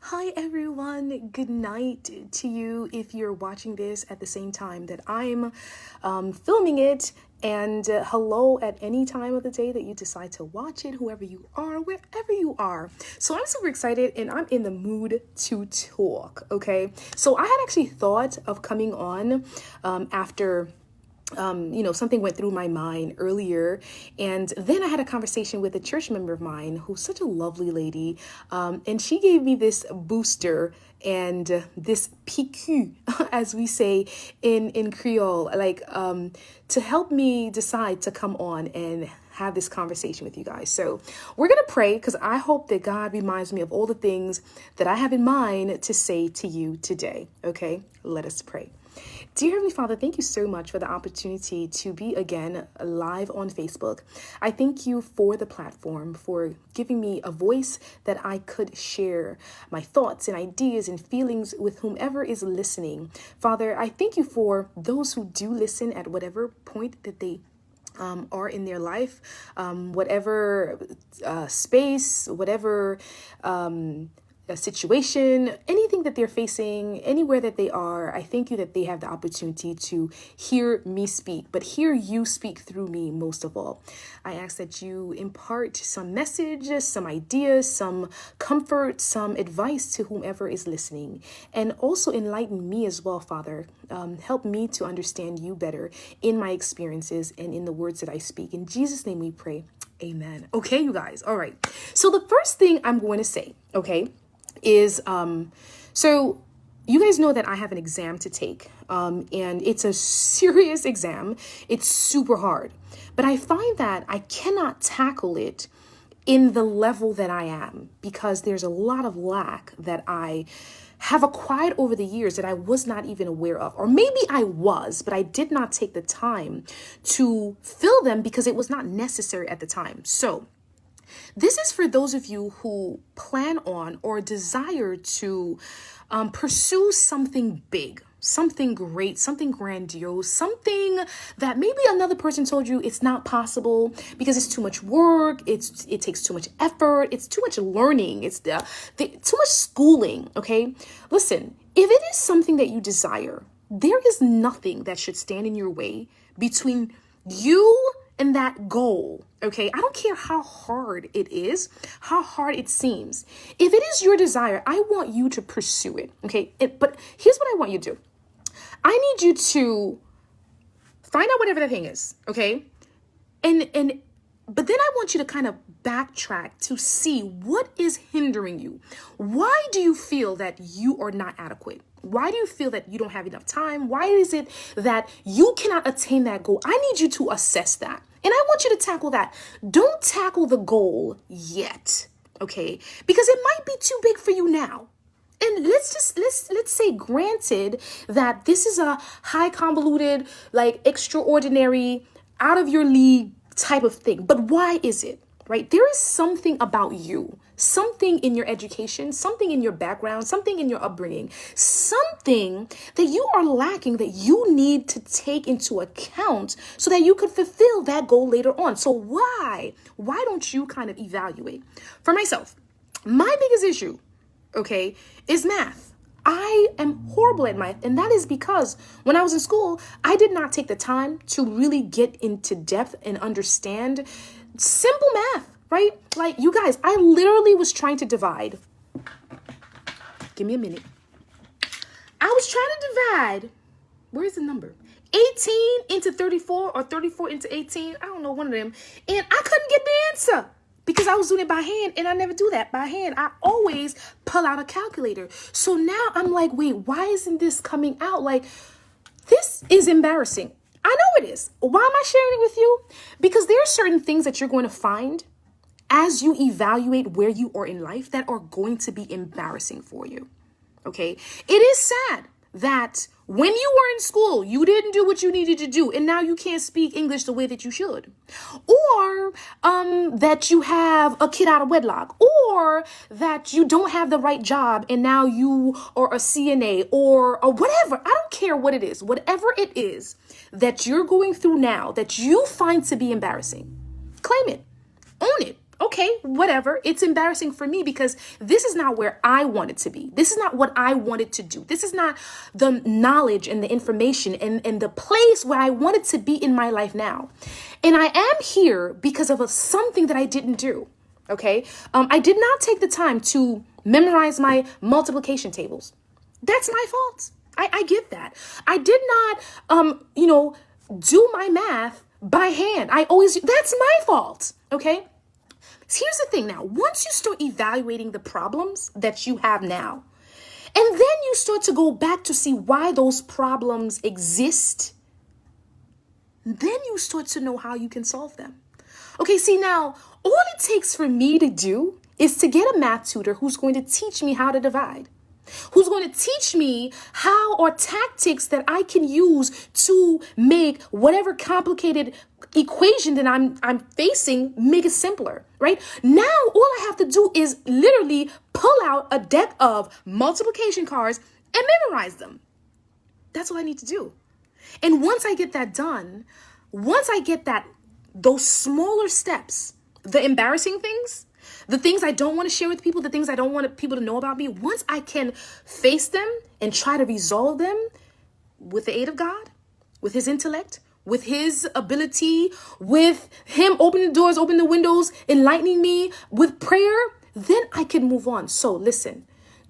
Hi everyone, good night to you if you're watching this at the same time that I'm filming it, and hello at any time of the day that you decide to watch it, whoever you are, wherever you are. So I'm super excited and I'm in the mood to talk, okay? So I had actually thought of coming on after something went through my mind earlier. And then I had a conversation with a church member of mine who's such a lovely lady. And she gave me this booster and this PQ, as we say in Creole, to help me decide to come on and have this conversation with you guys. So we're going to pray because I hope that God reminds me of all the things that I have in mind to say to you today. Okay, let us pray. Dear Heavenly Father, thank you so much for the opportunity to be again live on Facebook. I thank you for the platform, for giving me a voice that I could share my thoughts and ideas and feelings with whomever is listening. Father, I thank you for those who do listen at whatever point that they are in their life, whatever space, whatever a situation, anything that they're facing, anywhere that they are. I thank you that they have the opportunity to hear me speak, but hear you speak through me most of all. I ask that you impart some messages, some ideas, some comfort, some advice to whomever is listening, and also enlighten me as well, Father. Help me to understand you better in my experiences and in the words that I speak. In Jesus' name we pray. Amen. Okay, you guys. All right. So the first thing I'm going to say, okay, is so you guys know that I have an exam to take, and it's a serious exam. It's super hard, but I find that I cannot tackle it in the level that I am because there's a lot of lack that I have acquired over the years that I was not even aware of, or maybe I was, but I did not take the time to fill them because it was not necessary at the time. So this is for those of you who plan on or desire to pursue something big, something great, something grandiose, something that maybe another person told you it's not possible because it's too much work, it takes too much effort, it's too much learning, it's too much schooling, okay? Listen, if it is something that you desire, there is nothing that should stand in your way between you and that goal, okay? I don't care how hard it is, how hard it seems. If it is your desire, I want you to pursue it, okay? But here's what I want you to do. I need you to find out whatever the thing is, okay? But then I want you to kind of backtrack to see what is hindering you. Why do you feel that you are not adequate? Why do you feel that you don't have enough time? Why is it that you cannot attain that goal? I need you to assess that. And I want you to tackle that. Don't tackle the goal yet, okay? Because it might be too big for you now. And let's say granted that this is a high convoluted, like extraordinary, out of your league type of thing. But why is it? Right? There is something about you, something in your education, something in your background, something in your upbringing, something that you are lacking that you need to take into account so that you could fulfill that goal later on. So why don't you kind of evaluate? For myself, my biggest issue, okay, is math. I am horrible at math, and that is because when I was in school, I did not take the time to really get into depth and understand simple math, right? Like, you guys, I literally was trying to divide. Give me a minute. I was trying to divide. Where's the number? 18 into 34 or 34 into 18. I don't know, one of them. And I couldn't get the answer because I was doing it by hand, and I never do that by hand. I always pull out a calculator. So now I'm like, wait, why isn't this coming out? Like, this is embarrassing. I know it is. Why am I sharing it with you? Because there are certain things that you're going to find as you evaluate where you are in life that are going to be embarrassing for you. Okay? It is sad that when you were in school, you didn't do what you needed to do, and now you can't speak English the way that you should. Or that you have a kid out of wedlock, or that you don't have the right job, and now you are a CNA or whatever. I don't care what it is. Whatever it is that you're going through now that you find to be embarrassing, claim it, own it. Okay, whatever. It's embarrassing for me because this is not where I wanted to be. This is not what I wanted to do. This is not the knowledge and the information and the place where I wanted to be in my life now. And I am here because of something that I didn't do. Okay. I did not take the time to memorize my multiplication tables. That's my fault. I get that. I did not, do my math by hand. That's my fault. Okay. Here's the thing now, once you start evaluating the problems that you have now, and then you start to go back to see why those problems exist, then you start to know how you can solve them. Okay, see now, all it takes for me to do is to get a math tutor who's going to teach me how to divide, who's going to teach me how or tactics that I can use to make whatever complicated equation that I'm facing, make it simpler, right? Now, all I have to do is literally pull out a deck of multiplication cards and memorize them. That's all I need to do. And once I get that done, once I get those smaller steps, the embarrassing things, the things I don't want to share with people, the things I don't want people to know about me, once I can face them and try to resolve them with the aid of God, with his intellect, with his ability, with him opening the doors, opening the windows, enlightening me with prayer, then I can move on. So listen,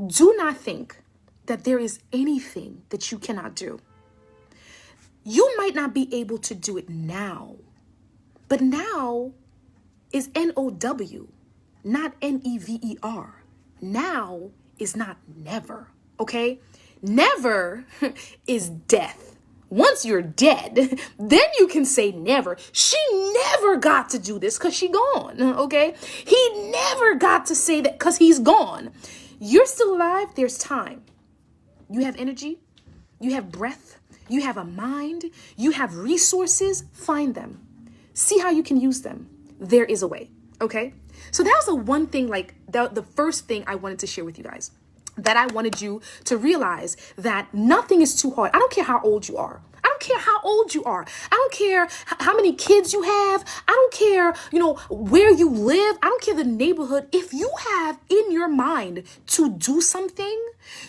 do not think that there is anything that you cannot do. You might not be able to do it now, but now is N-O-W, not N-E-V-E-R. Now is not never, okay? Never is death. Once you're dead, then you can say never. She never got to do this because she gone, okay? He never got to say that because he's gone. You're still alive. There's time. You have energy. You have breath. You have a mind. You have resources. Find them. See how you can use them. There is a way, okay? So that was the one thing, the first thing I wanted to share with you guys. That I wanted you to realize that nothing is too hard. I don't care how old you are. I don't care how old you are. I don't care how many kids you have. I don't care, where you live. I don't care the neighborhood. If you have in your mind to do something,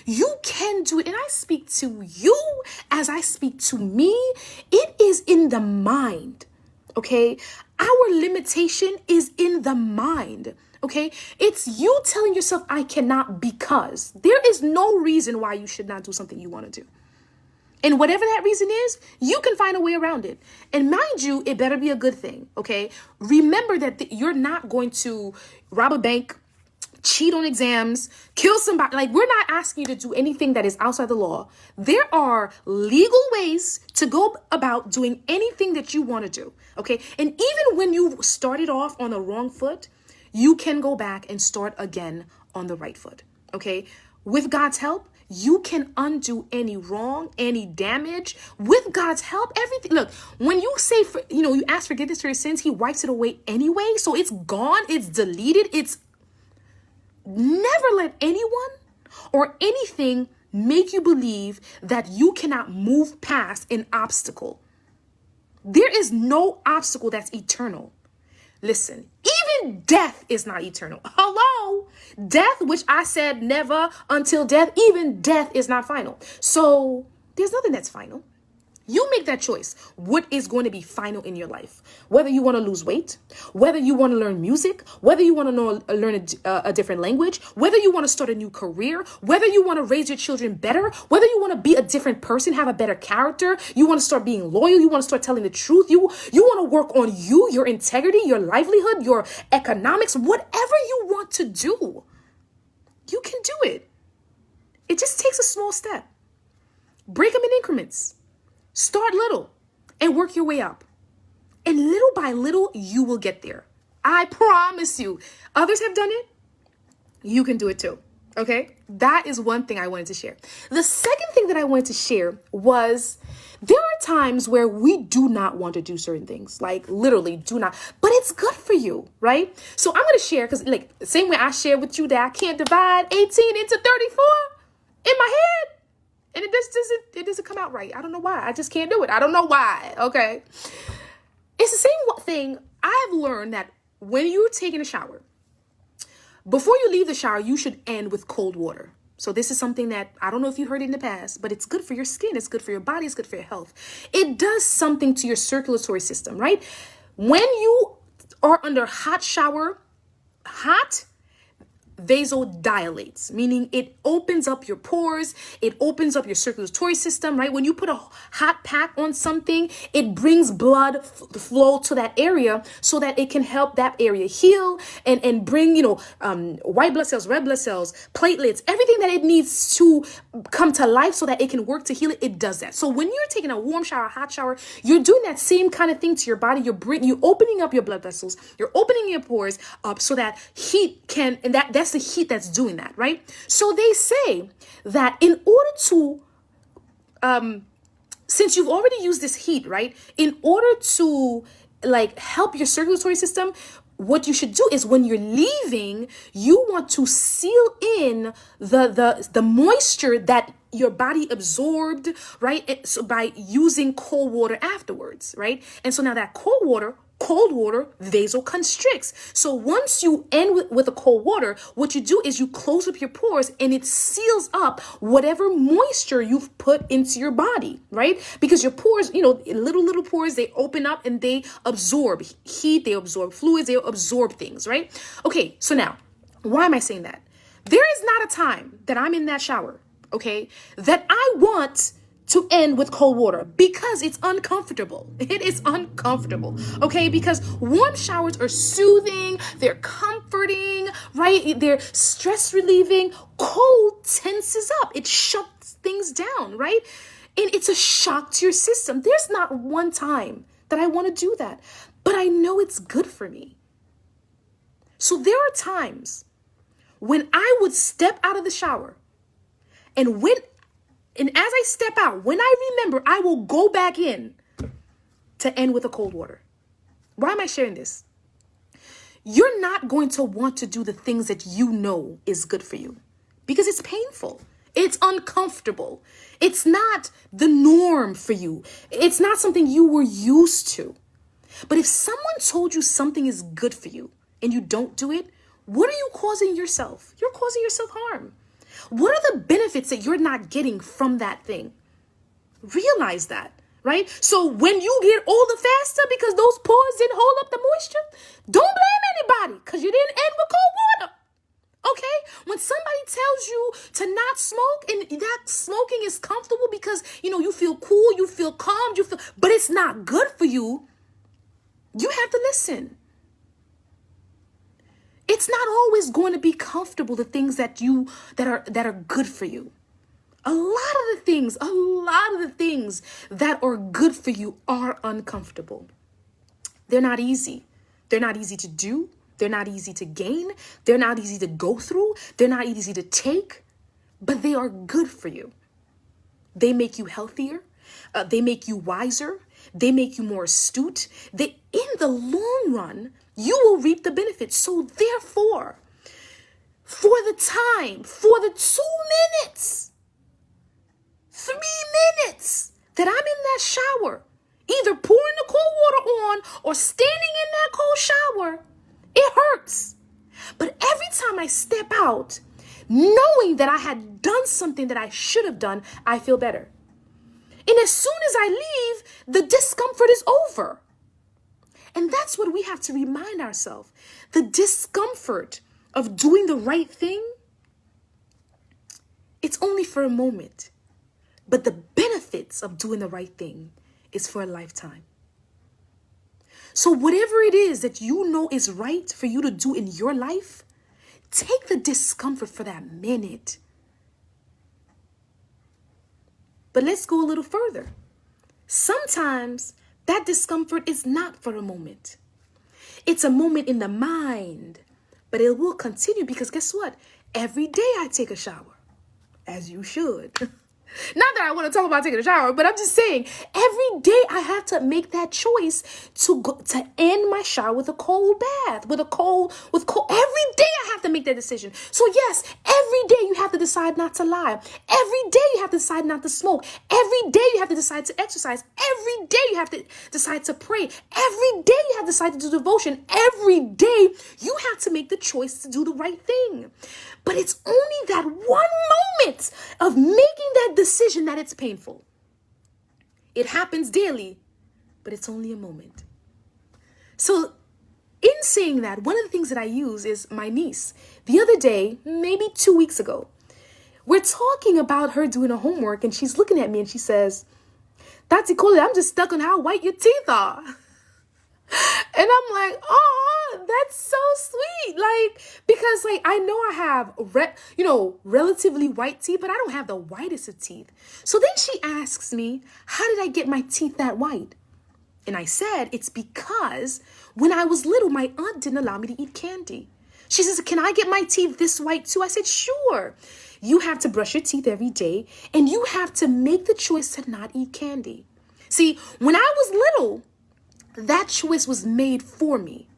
you can do it. And I speak to you as I speak to me. It is in the mind, okay? Our limitation is in the mind. Okay, it's you telling yourself I cannot because there is no reason why you should not do something you want to do. And whatever that reason is, you can find a way around it. And mind you, it better be a good thing. Okay, remember that you're not going to rob a bank, cheat on exams, kill somebody. We're not asking you to do anything that is outside the law. There are legal ways to go about doing anything that you want to do. Okay, and even when you started off on the wrong foot, you can go back and start again on the right foot, okay? With God's help, you can undo any wrong, any damage. With God's help, everything. Look, when you say, you ask forgiveness for your sins, he wipes it away anyway. So it's gone, it's deleted. Never let anyone or anything make you believe that you cannot move past an obstacle. There is no obstacle that's eternal. Listen, even death is not eternal. Hello? Death, which I said never until death, even death is not final. So there's nothing that's final. You make that choice. What is going to be final in your life? Whether you want to lose weight, whether you want to learn music, whether you want to learn a different language, whether you want to start a new career, whether you want to raise your children better, whether you want to be a different person, have a better character, you want to start being loyal, you want to start telling the truth, you want to work on your integrity, your livelihood, your economics, whatever you want to do, you can do it. It just takes a small step. Break them in increments. Start little and work your way up. And little by little, you will get there. I promise you. Others have done it. You can do it too. Okay? That is one thing I wanted to share. The second thing that I wanted to share was there are times where we do not want to do certain things. Literally do not. But it's good for you, right? So I'm going to share because the same way I share with you that I can't divide 18 into 34 in my head. And it doesn't come out right. I don't know why. I just can't do it. I don't know why. Okay. It's the same thing. I've learned that when you're taking a shower, before you leave the shower, you should end with cold water. So this is something that I don't know if you heard it in the past, but it's good for your skin. It's good for your body. It's good for your health. It does something to your circulatory system, right? When you are under hot shower, hot vasodilates, meaning it opens up your pores, it opens up your circulatory system, right? When you put a hot pack on something, it brings blood flow to that area so that it can help that area heal and bring, white blood cells, red blood cells, platelets, everything that it needs to come to life so that it can work to heal it. It does that. So when you're taking a warm shower, hot shower, you're doing that same kind of thing to your body. You're opening up your blood vessels, you're opening your pores up so that heat can, and that's the heat that's doing that, right? So they say that in order to, since you've already used this heat, right? In order to help your circulatory system, what you should do is when you're leaving, you want to seal in the moisture that your body absorbed, right? So by using cold water afterwards, right? And so now that cold water vasoconstricts. So once you end with the cold water, what you do is you close up your pores and it seals up whatever moisture you've put into your body, right? Because your pores, little pores, they open up and they absorb heat, they absorb fluids, they absorb things, right? Okay, so now, why am I saying that? There is not a time that I'm in that shower, okay, that I want to end with cold water because it's uncomfortable. It is uncomfortable, okay? Because warm showers are soothing, they're comforting, right? They're stress relieving. Cold tenses up. It shuts things down, right? And it's a shock to your system. There's not one time that I want to do that, but I know it's good for me. So there are times when I would step out of the shower and as I step out, when I remember, I will go back in to end with the cold water. Why am I sharing this? You're not going to want to do the things that you know is good for you because it's painful. It's uncomfortable. It's not the norm for you. It's not something you were used to. But if someone told you something is good for you and you don't do it, what are you causing yourself? You're causing yourself harm. What are the benefits that you're not getting from that thing? Realize that, right? So when you get older faster because those pores didn't hold up the moisture, don't blame anybody because you didn't end with cold water. Okay? When somebody tells you to not smoke and that smoking is comfortable because, you feel cool, you feel calm, but it's not good for you, you have to listen. It's not always going to be comfortable, the things that are good for you. A lot of the things that are good for you are uncomfortable. They're not easy. They're not easy to do. They're not easy to gain. They're not easy to go through. They're not easy to take, but they are good for you. They make you healthier. They make you wiser. They make you more astute. In the long run, you will reap the benefits. So therefore, for the 2 minutes, 3 minutes that I'm in that shower, either pouring the cold water on or standing in that cold shower, it hurts. But every time I step out, knowing that I had done something that I should have done, I feel better. And as soon as I leave, the discomfort is over. And that's what we have to remind ourselves. The discomfort of doing the right thing, it's only for a moment. But the benefits of doing the right thing is for a lifetime. So whatever it is that you know is right for you to do in your life, take the discomfort for that minute. But let's go a little further. Sometimes that discomfort is not for a moment. It's a moment in the mind, but it will continue because guess what? Every day I take a shower, as you should. Not that I want to talk about taking a shower, but I'm just saying every day I have to make that choice to end my shower with a cold bath, with cold. Every day I have to make that decision. So yes, every day you have to decide not to lie. Every day you have to decide not to smoke. Every day you have to decide to exercise. Every day you have to decide to pray. Every day you have to decide to do devotion. Every day you have to make the choice to do the right thing. But it's only that one moment of making that decision that it's painful. It happens daily, but it's only a moment. So in saying that, one of the things that I use is my niece. The other day, maybe 2 weeks ago, we're talking about her doing her homework, and she's looking at me and she says, Tati Cole, I'm just stuck on how white your teeth are. And I'm like, oh, that's so sweet. Because I know I have, relatively white teeth, but I don't have the whitest of teeth. So then she asks me, how did I get my teeth that white? And I said, it's because when I was little, my aunt didn't allow me to eat candy. She says, can I get my teeth this white too? I said, sure. You have to brush your teeth every day, and you have to make the choice to not eat candy. See, when I was little, that choice was made for me.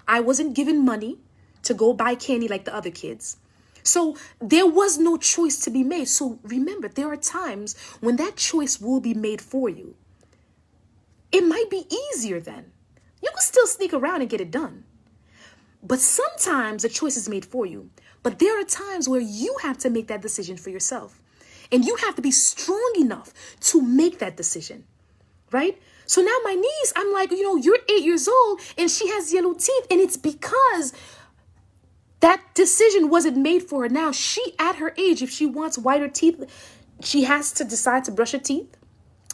I wasn't given money to go buy candy like the other kids. So there was no choice to be made. So remember, there are times when that choice will be made for you. It might be easier then. You can still sneak around and get it done. But sometimes a choice is made for you. But there are times where you have to make that decision for yourself. And you have to be strong enough to make that decision, right? So now my niece, I'm like, you're 8 years old and she has yellow teeth. And it's because that decision wasn't made for her. Now she, at her age, if she wants whiter teeth, she has to decide to brush her teeth.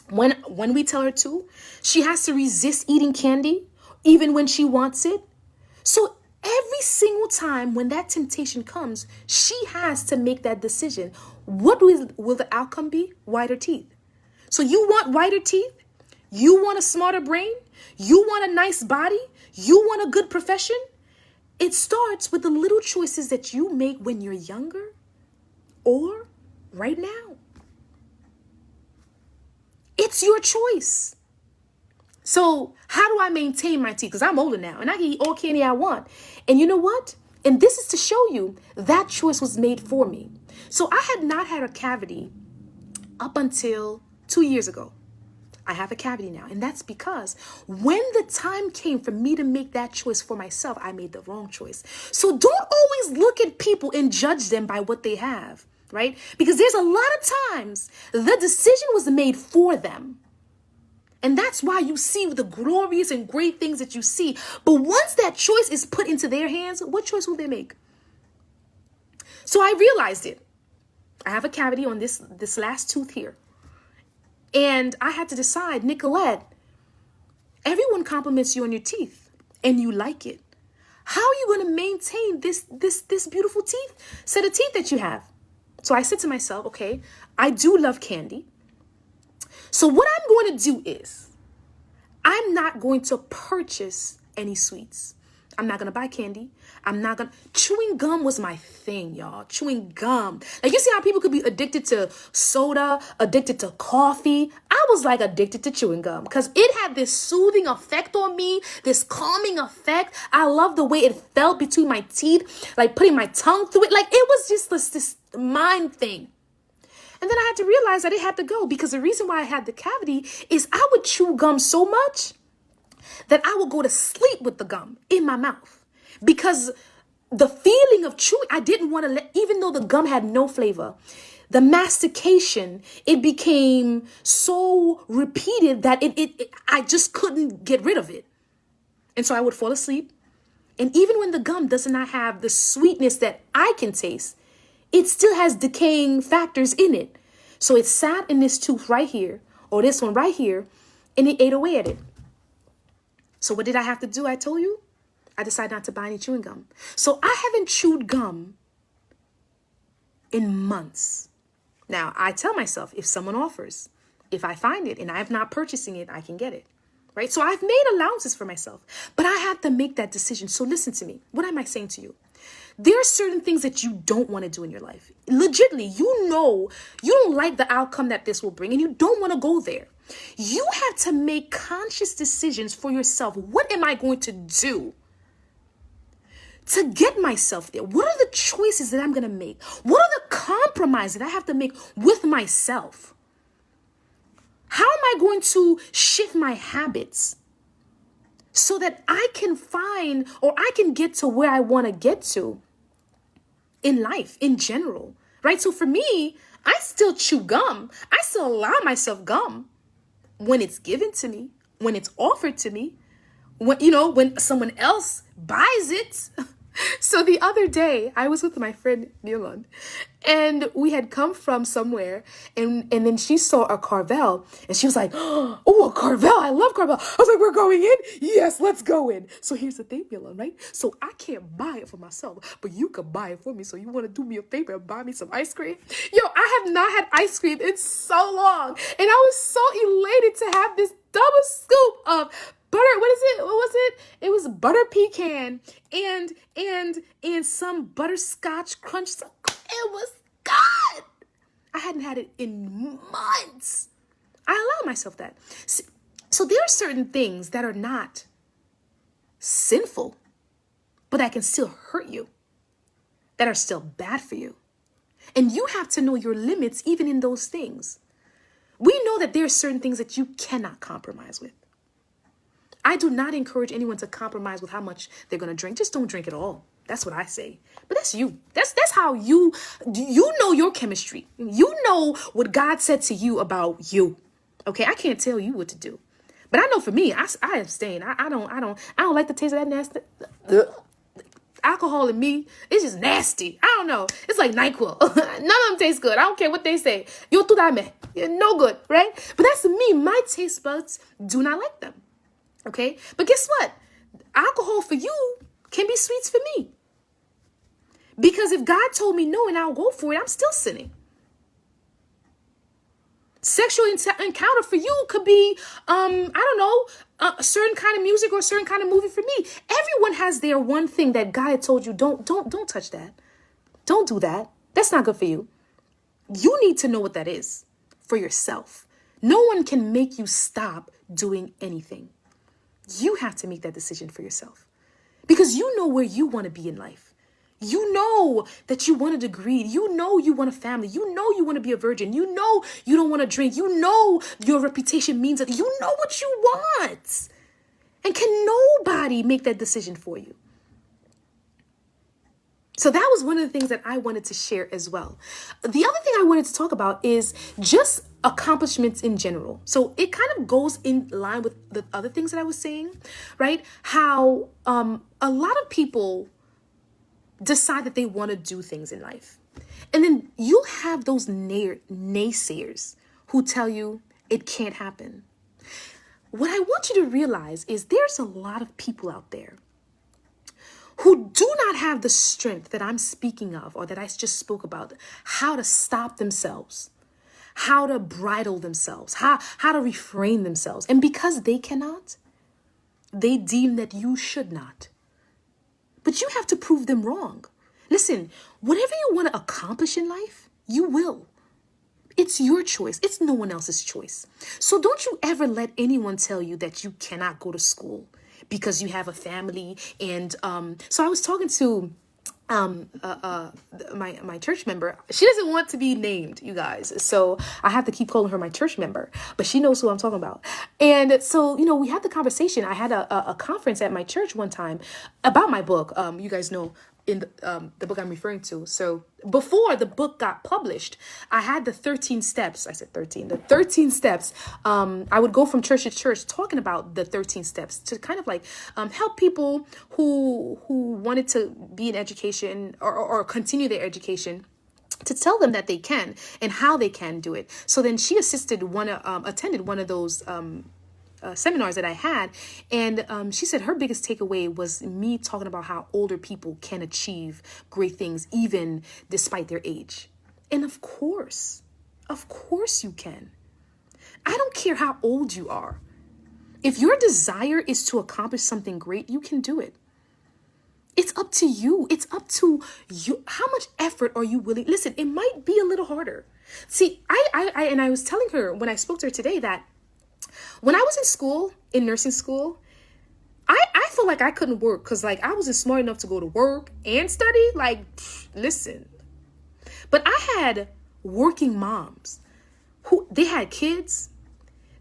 When we tell her to, she has to resist eating candy, even when she wants it. So every single time when that temptation comes, she has to make that decision. What will the outcome be? Whiter teeth. So you want whiter teeth? You want a smarter brain? You want a nice body? You want a good profession? It starts with the little choices that you make when you're younger or right now. It's your choice. So how do I maintain my teeth? Because I'm older now and I can eat all candy I want. And you know what? And this is to show you that choice was made for me. So I had not had a cavity up until 2 years ago. I have a cavity now. And that's because when the time came for me to make that choice for myself, I made the wrong choice. So don't always look at people and judge them by what they have, right? Because there's a lot of times the decision was made for them. And that's why you see the glorious and great things that you see. But once that choice is put into their hands, what choice will they make? So I realized it. I have a cavity on this last tooth here. And I had to decide, Nicolette, everyone compliments you on your teeth and you like it. How are you going to maintain this beautiful set of teeth that you have? So I said to myself, okay, I do love candy. So what I'm going to do is I'm not going to purchase any sweets. I'm not going to buy candy. Chewing gum was my thing, y'all. Chewing gum. Like, you see how people could be addicted to soda, addicted to coffee. I was like addicted to chewing gum because it had this soothing effect on me, this calming effect. I love the way it felt between my teeth, like putting my tongue through it. Like, it was just this mind thing. And then I had to realize that it had to go because the reason why I had the cavity is I would chew gum so much that I would go to sleep with the gum in my mouth because the feeling of chewing, I didn't want to even though the gum had no flavor, the mastication, it became so repeated that I just couldn't get rid of it. And so I would fall asleep. And even when the gum does not have the sweetness that I can taste, it still has decaying factors in it. So it sat in this tooth right here, or this one right here, and it ate away at it. So what did I have to do? I told you, I decided not to buy any chewing gum. So I haven't chewed gum in months. Now, I tell myself, if someone offers, if I find it and I'm not purchasing it, I can get it, right? So I've made allowances for myself, but I have to make that decision. So listen to me. What am I saying to you? There are certain things that you don't want to do in your life. Legitimately, you know, you don't like the outcome that this will bring and you don't want to go there. You have to make conscious decisions for yourself. What am I going to do to get myself there? What are the choices that I'm going to make? What are the compromises that I have to make with myself? How am I going to shift my habits so that I can find or I can get to where I want to get to in life in general, right? So for me, I still chew gum. I still allow myself gum when it's given to me, when it's offered to me, when someone else buys it. So the other day I was with my friend Nilon, and we had come from somewhere, and then she saw a Carvel, and she was like, oh, a Carvel, I love Carvel. I was like, we're going in? Yes, let's go in. So here's the thing, Nilon, right? So I can't buy it for myself, but you can buy it for me. So you want to do me a favor and buy me some ice cream? Yo, I have not had ice cream in so long, and I was so elated to have this double scoop of butter. What was it? It was butter pecan and some butterscotch crunch. It was good. I hadn't had it in months. I allow myself that. So there are certain things that are not sinful, but that can still hurt you, that are still bad for you. And you have to know your limits even in those things. We know that there are certain things that you cannot compromise with. I do not encourage anyone to compromise with how much they're going to drink. Just don't drink at all. That's what I say. But that's you. That's how you know your chemistry. You know what God said to you about you. Okay, I can't tell you what to do. But I know for me, I abstain. I don't like the taste of that nasty alcohol in me. It's just nasty. I don't know. It's like NyQuil. None of them taste good. I don't care what they say. Yo tu dame. No good, right? But that's me. My taste buds do not like them. Okay? But guess what? Alcohol for you can be sweets for me. Because if God told me no and I'll go for it, I'm still sinning. Sexual encounter for you could be, a certain kind of music or a certain kind of movie for me. Everyone has their one thing that God had told you, don't touch that. Don't do that. That's not good for you. You need to know what that is for yourself. No one can make you stop doing anything. You have to make that decision for yourself because you know where you want to be in life. You know that you want a degree. You know you want a family. You know you want to be a virgin. You know you don't want to drink. You know your reputation means that you know what you want. And can nobody make that decision for you? So that was one of the things that I wanted to share as well. The other thing I wanted to talk about is just accomplishments in general. So it kind of goes in line with the other things that I was saying, right? How a lot of people decide that they want to do things in life. And then you have those naysayers who tell you it can't happen. What I want you to realize is there's a lot of people out there who do not have the strength that I'm speaking of or that I just spoke about, how to stop themselves, how to bridle themselves, how to refrain themselves. And because they cannot, they deem that you should not. But you have to prove them wrong. Listen, whatever you want to accomplish in life, you will. It's your choice. It's no one else's choice. So don't you ever let anyone tell you that you cannot go to school because you have a family. And so I was talking to my church member. She doesn't want to be named, you guys. So I have to keep calling her my church member, but she knows who I'm talking about. And so, we had the conversation. I had a conference at my church one time about my book. You guys know in the book I'm referring to. So before the book got published, I had the 13 steps. I said 13, the 13 steps. I would go from church to church talking about the 13 steps to kind of like help people who wanted to be in education or continue their education, to tell them that they can and how they can do it. So then she attended one of those seminars that I had. And she said her biggest takeaway was me talking about how older people can achieve great things, even despite their age. And of course you can. I don't care how old you are. If your desire is to accomplish something great, you can do it. It's up to you. It's up to you. How much effort are you willing? Listen, it might be a little harder. See, I was telling her when I spoke to her today that when I was in school, in nursing school, I feel like I couldn't work because like I wasn't smart enough to go to work and study. Like, listen. But I had working moms who they had kids,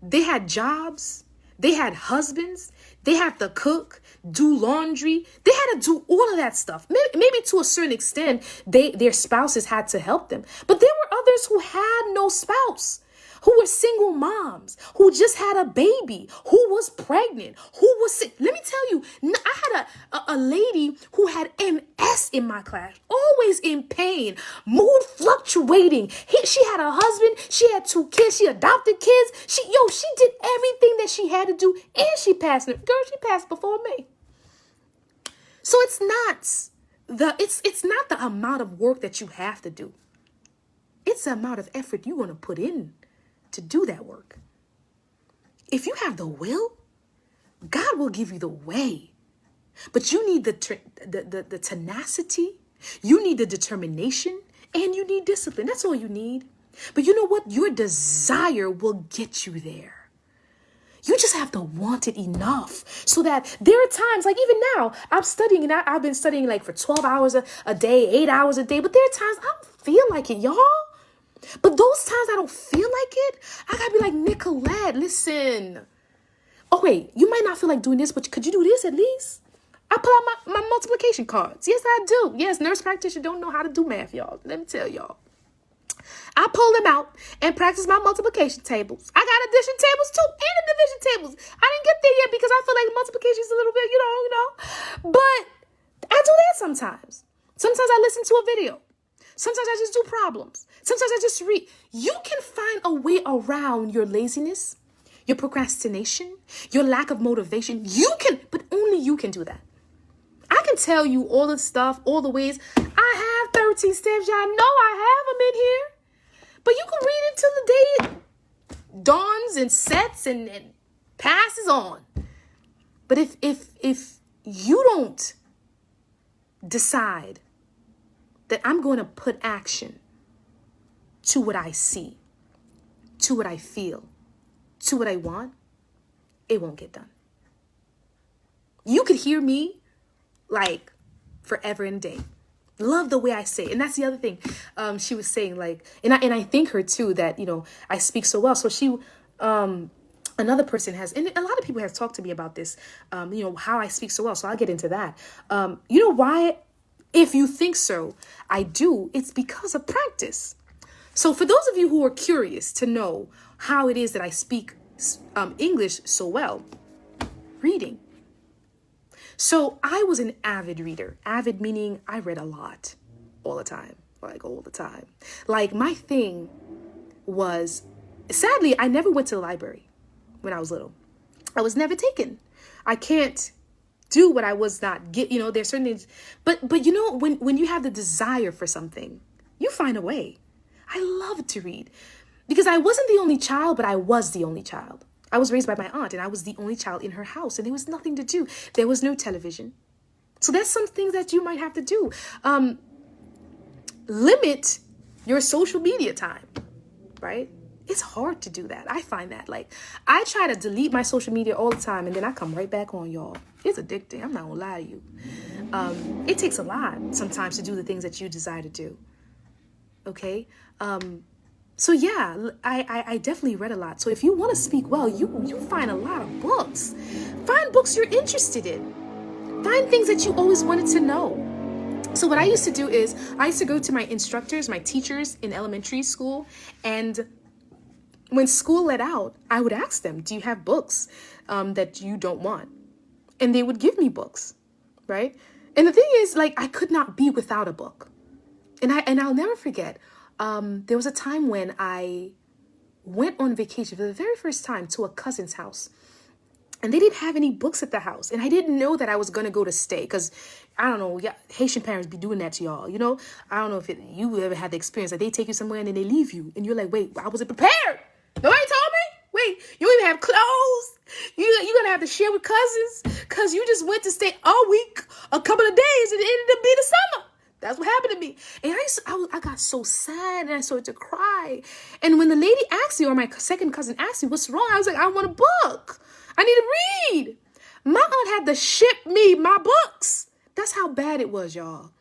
they had jobs, they had husbands, they had to cook, do laundry. They had to do all of that stuff. Maybe to a certain extent, their spouses had to help them. But there were others who had no spouse, who were single moms, who just had a baby, who was pregnant, who was sick. Let me tell you, I had a lady who had MS in my class, always in pain, mood fluctuating. She had a husband, she had 2 kids, she adopted kids. She did everything that she had to do, and she passed it. Girl, she passed before me. So it's not the amount of work that you have to do. It's the amount of effort you're going to put in to do that work. If you have the will, God will give you the way. But you need the tenacity, you need the determination, and you need discipline. That's all you need. But you know what? Your desire will get you there. You just have to want it enough so that there are times, like even now, I'm studying and I've been studying like for 12 hours a day, 8 hours a day. But there are times I don't feel like it, y'all. But those times I don't feel like it, I gotta be like, Nicolette, listen. Oh, wait, you might not feel like doing this, but could you do this at least? I pull out my multiplication cards. Yes, I do. Yes, nurse practitioner don't know how to do math, y'all. Let me tell y'all. I pull them out and practice my multiplication tables. I got addition tables too and the division tables. I didn't get there yet because I feel like multiplication is a little bit, you know. But I do that sometimes. Sometimes I listen to a video. Sometimes I just do problems. Sometimes I just read. You can find a way around your laziness, your procrastination, your lack of motivation. You can, but only you can do that. I can tell you all the stuff, all the ways. I have 13 steps. Y'all know I have them in here. But you can read it till the day it dawns and sets and passes on. But if you don't decide that I'm going to put action to what I see, to what I feel, to what I want, it won't get done. You could hear me like forever and a day. Love the way I say it. And that's the other thing. She was saying like, and I thank her too that, I speak so well. So she, another person has, and a lot of people have talked to me about this, how I speak so well. So I'll get into that. You know why? If you think so, I do. It's because of practice. So for those of you who are curious to know how it is that I speak English so well, reading. So I was an avid reader. Avid meaning I read a lot all the time, like all the time. Like my thing was, sadly, I never went to the library when I was little. I was never taken. I can't do what I was not get, there's certain things, but when you have the desire for something, you find a way. I love to read because I wasn't the only child, but I was the only child. I was raised by my aunt and I was the only child in her house and there was nothing to do. There was no television. So there's some things that you might have to do. Limit your social media time, right? It's hard to do that. I find that I try to delete my social media all the time and then I come right back on, y'all. It's addicting. I'm not gonna lie to you. It takes a lot sometimes to do the things that you desire to do. Okay. So yeah, I definitely read a lot. So if you want to speak well, you find a lot of books. Find books you're interested in. Find things that you always wanted to know. So what I used to do is I used to go to my instructors, my teachers in elementary school, and when school let out, I would ask them, do you have books that you don't want? And they would give me books, right? And the thing is, I could not be without a book. And I'll never forget, there was a time when I went on vacation for the very first time to a cousin's house. And they didn't have any books at the house. And I didn't know that I was going to go to stay because, I don't know, Haitian parents be doing that to y'all, I don't know if you ever had the experience that they take you somewhere and then they leave you. And you're like, wait, I wasn't prepared. Nobody told me. Wait, you don't even have clothes. You're going to have to share with cousins because you just went to stay a week, a couple of days, and it ended up being the summer. That's what happened to me. And I got so sad and I started to cry. And when the lady asked me, or my second cousin asked me, what's wrong? I was like, I want a book. I need to read. My aunt had to ship me my books. That's how bad it was, y'all.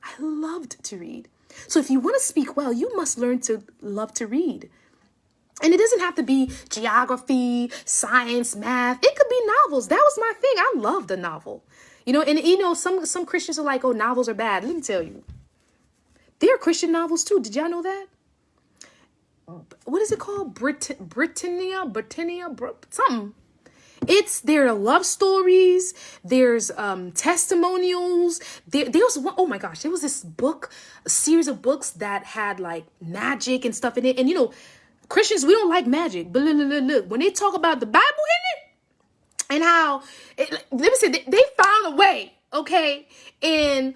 I loved to read. So if you want to speak well, you must learn to love to read. And it doesn't have to be geography, science, math. It could be novels. That was my thing. I loved a novel. Some Christians are like, oh, novels are bad. Let me tell you. There are Christian novels too. Did y'all know that? What is it called? Britannia, something. There are love stories. There's testimonials. There's one, oh my gosh, there was this book, a series of books that had like magic and stuff in it. And Christians, we don't like magic. But look, when they talk about the Bible in it and how, let me say, they found a way, okay? And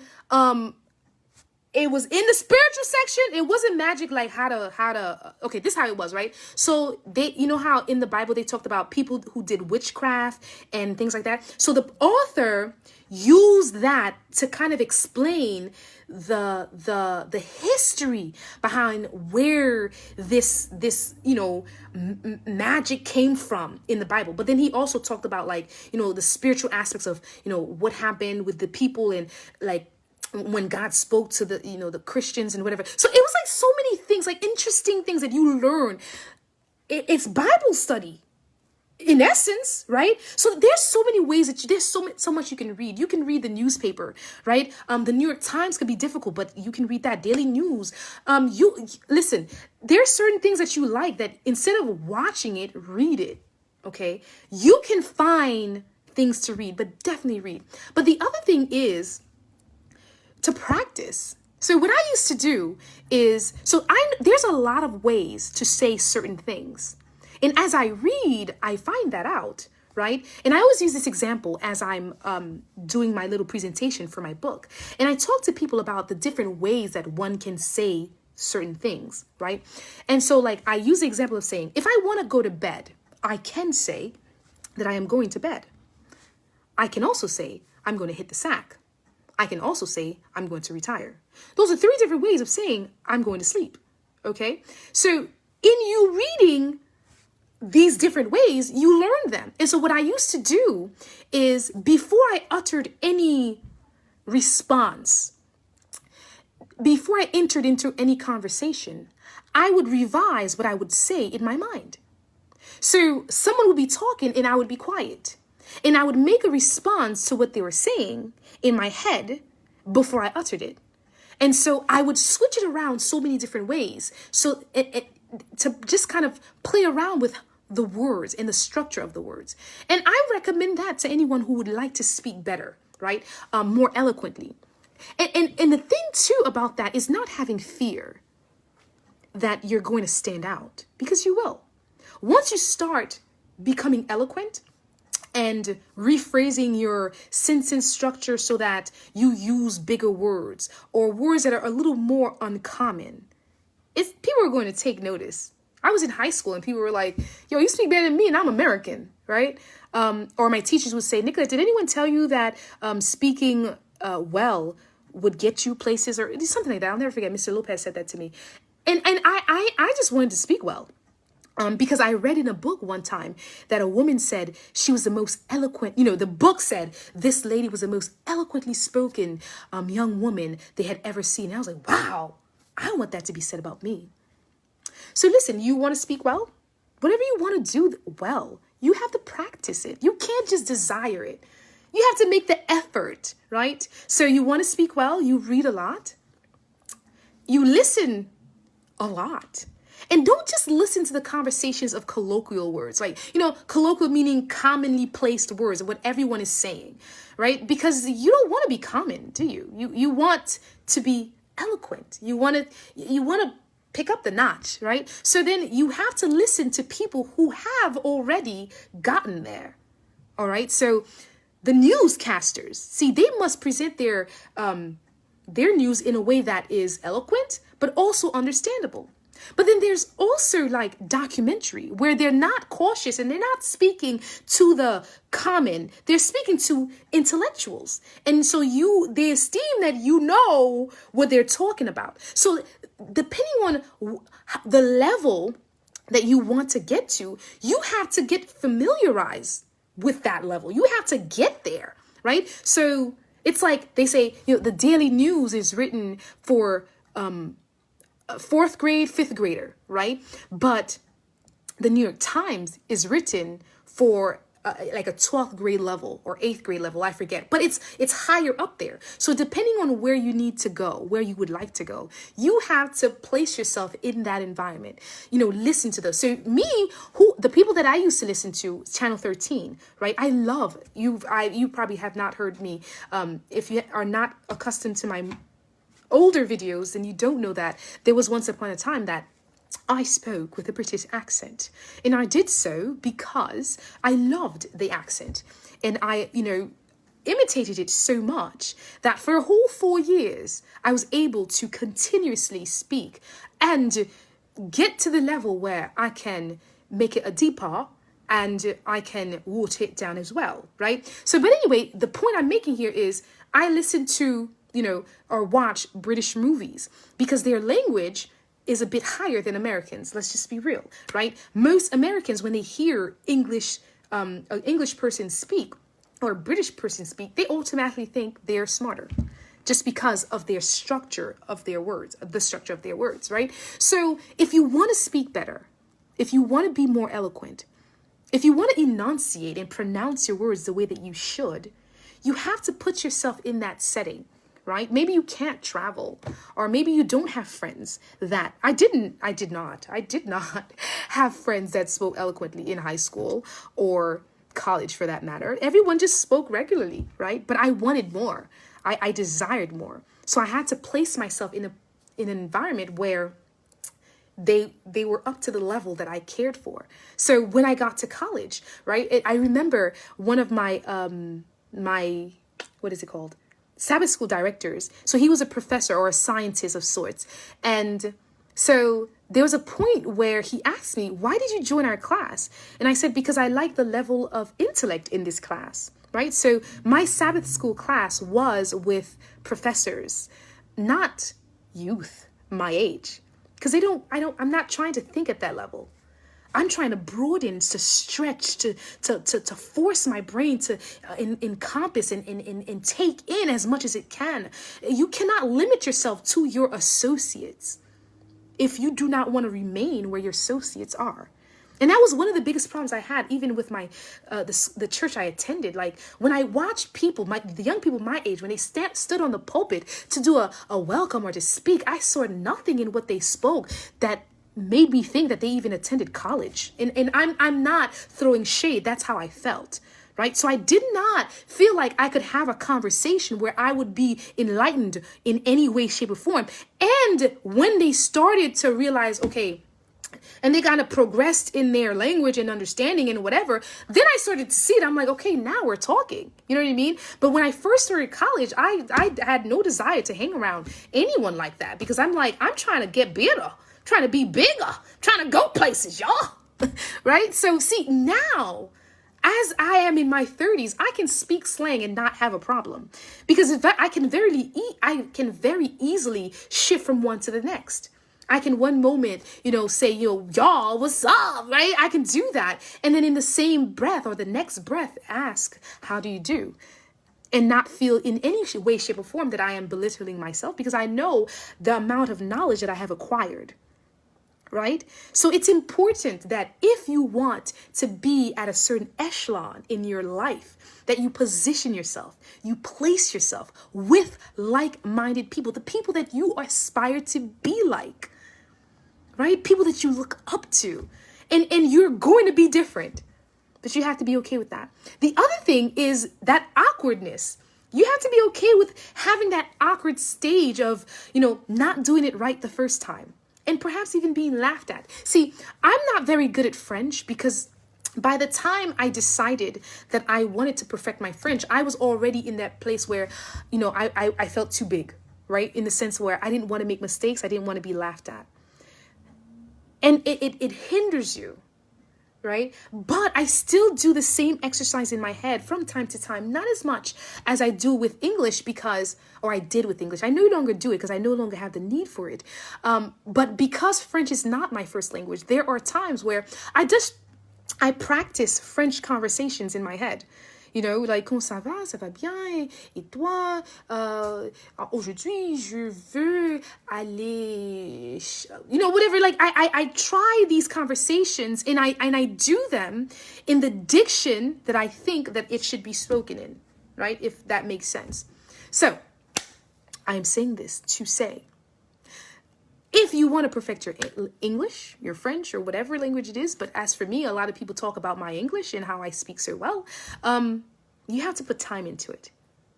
it was in the spiritual section. It wasn't magic like okay, this is how it was, right? So how in the Bible they talked about people who did witchcraft and things like that. So the author used that to kind of explain the history behind where this magic came from in the Bible. But then he also talked about the spiritual aspects of what happened with the people and like when God spoke to the Christians and whatever. So it was like so many things, like interesting things that you learn. It's Bible study in essence, right? So there's so many ways there's so much you can read. You can read the newspaper, right? The New York Times could be difficult, but you can read that. Daily news. You listen, there's certain things that you like that instead of watching it, read it. Okay. You can find things to read, but definitely read. But the other thing is to practice. So what I used to do is, there's a lot of ways to say certain things. And as I read, I find that out, right? And I always use this example as I'm doing my little presentation for my book. And I talk to people about the different ways that one can say certain things, right? And so I use the example of saying, if I want to go to bed, I can say that I am going to bed. I can also say, I'm going to hit the sack. I can also say, I'm going to retire. Those are 3 different ways of saying, I'm going to sleep. Okay? So in you reading these different ways, you learn them. And so what I used to do is before I uttered any response, before I entered into any conversation, I would revise what I would say in my mind. So someone would be talking and I would be quiet. And I would make a response to what they were saying in my head before I uttered it. And so I would switch it around so many different ways. So to just kind of play around with the words and the structure of the words. And I recommend that to anyone who would like to speak better, right? More eloquently. And the thing too about that is not having fear that you're going to stand out, because you will. Once you start becoming eloquent, and rephrasing your sentence structure so that you use bigger words or words that are a little more uncommon, people are going to take notice. I was in high school and people were like, yo, you speak better than me and I'm American, right? Or my teachers would say, Nicola, did anyone tell you that speaking well would get you places, or something like that? I'll never forget. Mr. Lopez said that to me. And I just wanted to speak well. Because I read in a book one time that a woman said she was the most eloquent, the book said this lady was the most eloquently spoken young woman they had ever seen. And I was like, wow, I want that to be said about me. So listen, you want to speak well? Whatever you want to do well, you have to practice it. You can't just desire it. You have to make the effort, right? So you want to speak well, you read a lot, you listen a lot. And don't just listen to the conversations of colloquial words, like, colloquial meaning commonly placed words of what everyone is saying, right? Because you don't want to be common, do you? You want to be eloquent. You want to pick up the notch, right? So then you have to listen to people who have already gotten there. All right. So the newscasters, see, they must present their news in a way that is eloquent, but also understandable. But then there's also documentary where they're not cautious and they're not speaking to the common. They're speaking to intellectuals. And so they esteem that you know what they're talking about. So depending on the level that you want to get to, you have to get familiarized with that level. You have to get there, right? So it's like they say, the Daily News is written for fourth grade, fifth grader, right? But the New York Times is written for like a 12th grade level or 8th grade level, I forget, but it's higher up there. So depending on where you need to go, where you would like to go, you have to place yourself in that environment, listen to those. So the people that I used to listen to, Channel 13, right? I love you. You probably have not heard me. If you are not accustomed to my older videos, then you don't know that there was once upon a time that I spoke with a British accent, and I did so because I loved the accent, and I, imitated it so much that for a whole 4 years, I was able to continuously speak and get to the level where I can make it a deeper and I can water it down as well, right? So, but anyway, the point I'm making here is I listen to, or watch British movies because their language is a bit higher than Americans. Let's just be real, right? Most Americans, when they hear English, an English person speak or a British person speak, they automatically think they're smarter just because of their structure of their words, the structure of their words, right? So if you want to speak better, if you want to be more eloquent, if you want to enunciate and pronounce your words the way that you should, you have to put yourself in that setting. Right? Maybe you can't travel, or maybe you don't have friends that I did not have friends that spoke eloquently in high school or college for that matter. Everyone just spoke regularly, right? But I wanted more. I desired more. So I had to place myself in an environment where they were up to the level that I cared for. So when I got to college, right? I remember one of my what is it called? Sabbath school directors. So he was a professor or a scientist of sorts. And so there was a point where he asked me, why did you join our class? And I said, because I like the level of intellect in this class, right? So my Sabbath school class was with professors, not youth my age. Because I'm not trying to think at that level. I'm trying to broaden, to stretch, to force my brain to encompass and take in as much as it can. You cannot limit yourself to your associates if you do not want to remain where your associates are. And that was one of the biggest problems I had, even with my the church I attended. Like when I watched people, the young people my age, when they stood on the pulpit to do a welcome or to speak, I saw nothing in what they spoke that made me think that they even attended college. And I'm not throwing shade. That's how I felt, right? So I did not feel like I could have a conversation where I would be enlightened in any way, shape, or form. And when they started to realize, okay, and they kind of progressed in their language and understanding and whatever, then I started to see it. I'm like, okay, now we're talking. You know what I mean? But when I first started college, I had no desire to hang around anyone like that because I'm like, I'm trying to get better. Trying to be bigger, trying to go places, y'all. Right? So see, now, as I am in my 30s, I can speak slang and not have a problem. Because I can very easily shift from one to the next. I can one moment, say, y'all, what's up, right? I can do that. And then in the same breath or the next breath, ask, how do you do? And not feel in any way, shape, or form that I am belittling myself because I know the amount of knowledge that I have acquired. Right? So it's important that if you want to be at a certain echelon in your life, that you position yourself, you place yourself with like-minded people, the people that you aspire to be like, right? People that you look up to, and you're going to be different, but you have to be okay with that. The other thing is that awkwardness. You have to be okay with having that awkward stage of, not doing it right the first time. And perhaps even being laughed at. See, I'm not very good at French because by the time I decided that I wanted to perfect my French, I was already in that place where, I felt too big, right? In the sense where I didn't want to make mistakes. I didn't want to be laughed at. And it hinders you, right? But I still do the same exercise in my head from time to time, not as much as I do with English I did with English. I no longer do it because I no longer have the need for it. But because French is not my first language, there are times where I just I practice French conversations in my head. You know, like, comment ça va? Ça va bien? Et toi? Aujourd'hui, je veux aller... You know, whatever. Like, I try these conversations and I do them in the diction that I think that it should be spoken in, right? If that makes sense. So, I am saying this to say, if you want to perfect your English, your French, or whatever language it is, but as for me, a lot of people talk about my English and how I speak so well, you have to put time into it,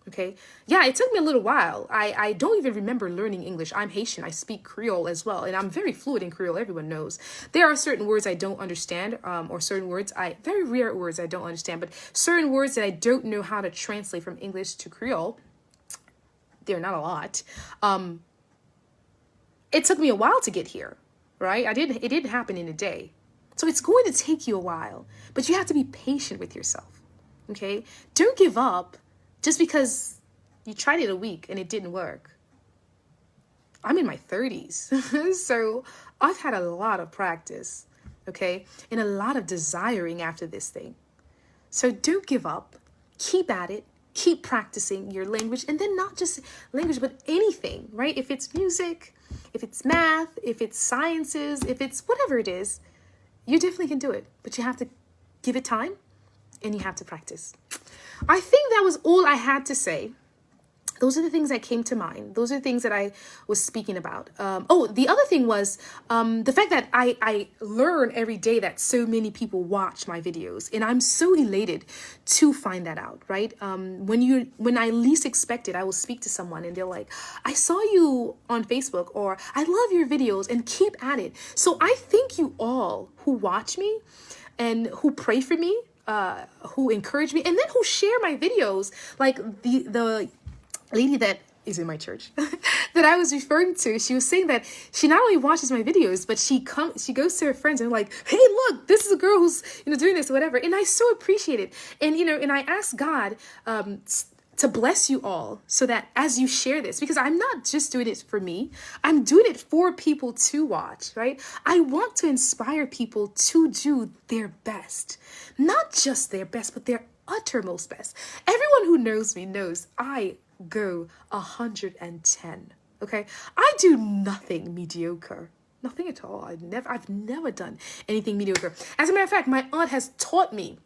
okay? Yeah, it took me a little while. I don't even remember learning English. I'm Haitian. I speak Creole as well, and I'm very fluent in Creole. Everyone knows. There are certain words I don't understand, or certain words, very rare words I don't understand, but certain words that I don't know how to translate from English to Creole. They're not a lot. It took me a while to get here, right? It didn't happen in a day. So it's going to take you a while, but you have to be patient with yourself, okay? Don't give up just because you tried it a week and it didn't work. I'm in my 30s, so I've had a lot of practice, okay? And a lot of desiring after this thing. So don't give up. Keep at it. Keep practicing your language, and then not just language, but anything, right? If it's music, if it's math, if it's sciences, if it's whatever it is, you definitely can do it, but you have to give it time and you have to practice. I think that was all I had to say. Those are the things that came to mind. Those are the things that I was speaking about. The other thing was the fact that I learn every day that so many people watch my videos, and I'm so elated to find that out, right? When I least expect it, I will speak to someone and they're like, I saw you on Facebook, or I love your videos, and keep at it. So I thank you all who watch me and who pray for me, who encourage me, and then who share my videos, like the lady that is in my church that I was referring to. She was saying that she not only watches my videos, but she goes to her friends and like, hey, look, this is a girl who's, doing this or whatever. And I so appreciate it. And, and I ask God, to bless you all so that as you share this, because I'm not just doing it for me, I'm doing it for people to watch, right? I want to inspire people to do their best, not just their best, but their uttermost best. Everyone who knows me knows I go 110. Okay, I do nothing mediocre, nothing at all. I've never done anything mediocre. As a matter of fact, my aunt has taught me.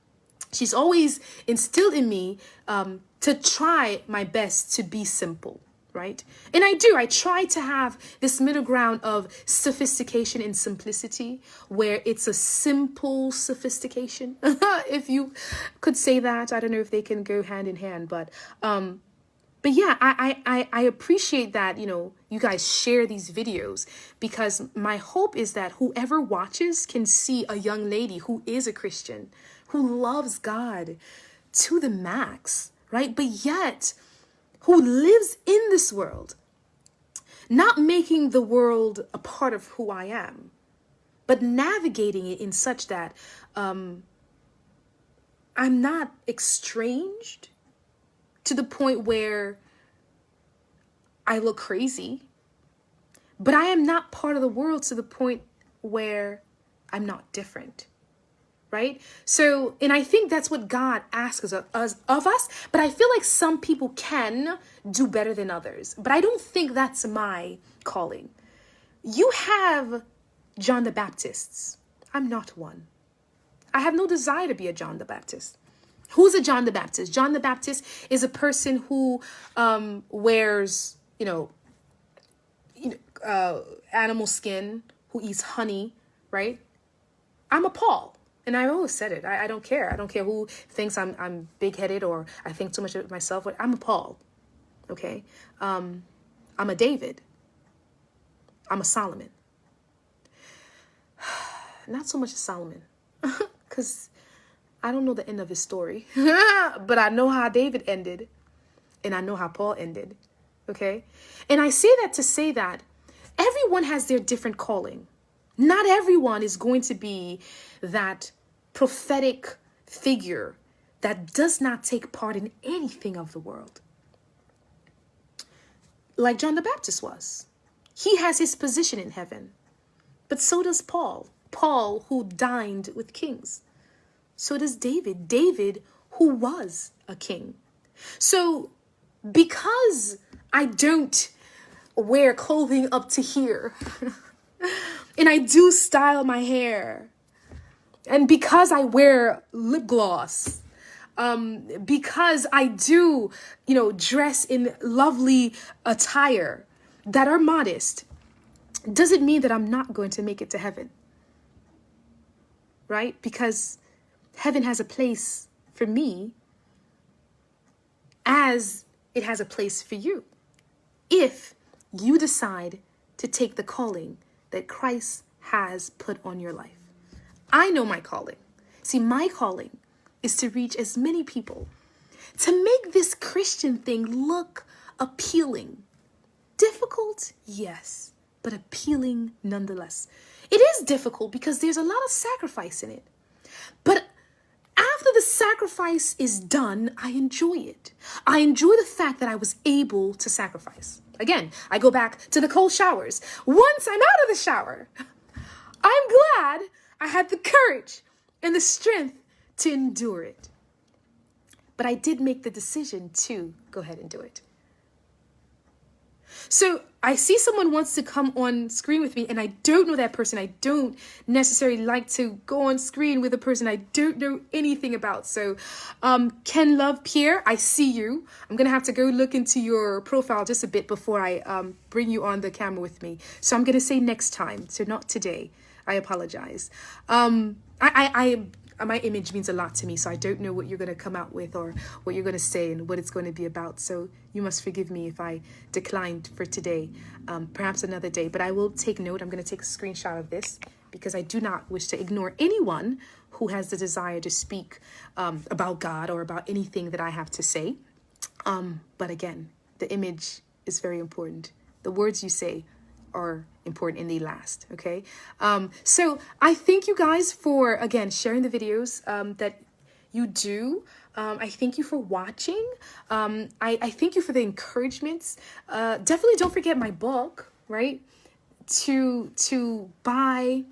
She's always instilled in me to try my best to be simple, right? And I try to have this middle ground of sophistication and simplicity, where it's a simple sophistication, if you could say that. I don't know if they can go hand in hand, but yeah, I appreciate that, you guys share these videos, because my hope is that whoever watches can see a young lady who is a Christian, who loves God to the max, right? But yet who lives in this world, not making the world a part of who I am, but navigating it in such that I'm not estranged to the point where I look crazy, but I am not part of the world to the point where I'm not different, right? So, and I think that's what God asks of us, but I feel like some people can do better than others, but I don't think that's my calling. You have John the Baptists. I'm not one. I have no desire to be a John the Baptist. Who's a John the Baptist? John the Baptist is a person who wears, animal skin, who eats honey, right? I'm a Paul, and I always said it. I don't care. I don't care who thinks I'm big-headed or I think too much of myself. I'm a Paul, okay? I'm a David. I'm a Solomon. Not so much a Solomon, because I don't know the end of his story, but I know how David ended, and I know how Paul ended, okay? And I say that to say that everyone has their different calling. Not everyone is going to be that prophetic figure that does not take part in anything of the world, like John the Baptist was. He has his position in heaven, but so does Paul. Paul, who dined with kings. So does David. David, who was a king. So because I don't wear clothing up to here, and I do style my hair, and because I wear lip gloss, because I do, dress in lovely attire that are modest, doesn't mean that I'm not going to make it to heaven. Right? Because heaven has a place for me as it has a place for you. If you decide to take the calling that Christ has put on your life. I know my calling. See, my calling is to reach as many people, to make this Christian thing look appealing. Difficult? Yes, but appealing nonetheless. It is difficult because there's a lot of sacrifice in it. But after the sacrifice is done, I enjoy it. I enjoy the fact that I was able to sacrifice. Again, I go back to the cold showers. Once I'm out of the shower, I'm glad I had the courage and the strength to endure it. But I did make the decision to go ahead and do it. So I see someone wants to come on screen with me and I don't know that person. I don't necessarily like to go on screen with a person I don't know anything about. So Ken Love Pierre, I see you. I'm going to have to go look into your profile just a bit before I bring you on the camera with me. So I'm going to say next time. So not today. I apologize. My image means a lot to me, so I don't know what you're going to come out with or what you're going to say and what it's going to be about. So you must forgive me if I declined for today, perhaps another day. But I will take note. I'm going to take a screenshot of this because I do not wish to ignore anyone who has the desire to speak about God or about anything that I have to say. But again, the image is very important. The words you say are important and they last. Okay. So I thank you guys for, again, sharing the videos that you do. I thank you for watching. I thank you for the encouragements. Definitely don't forget my book, right? To buy.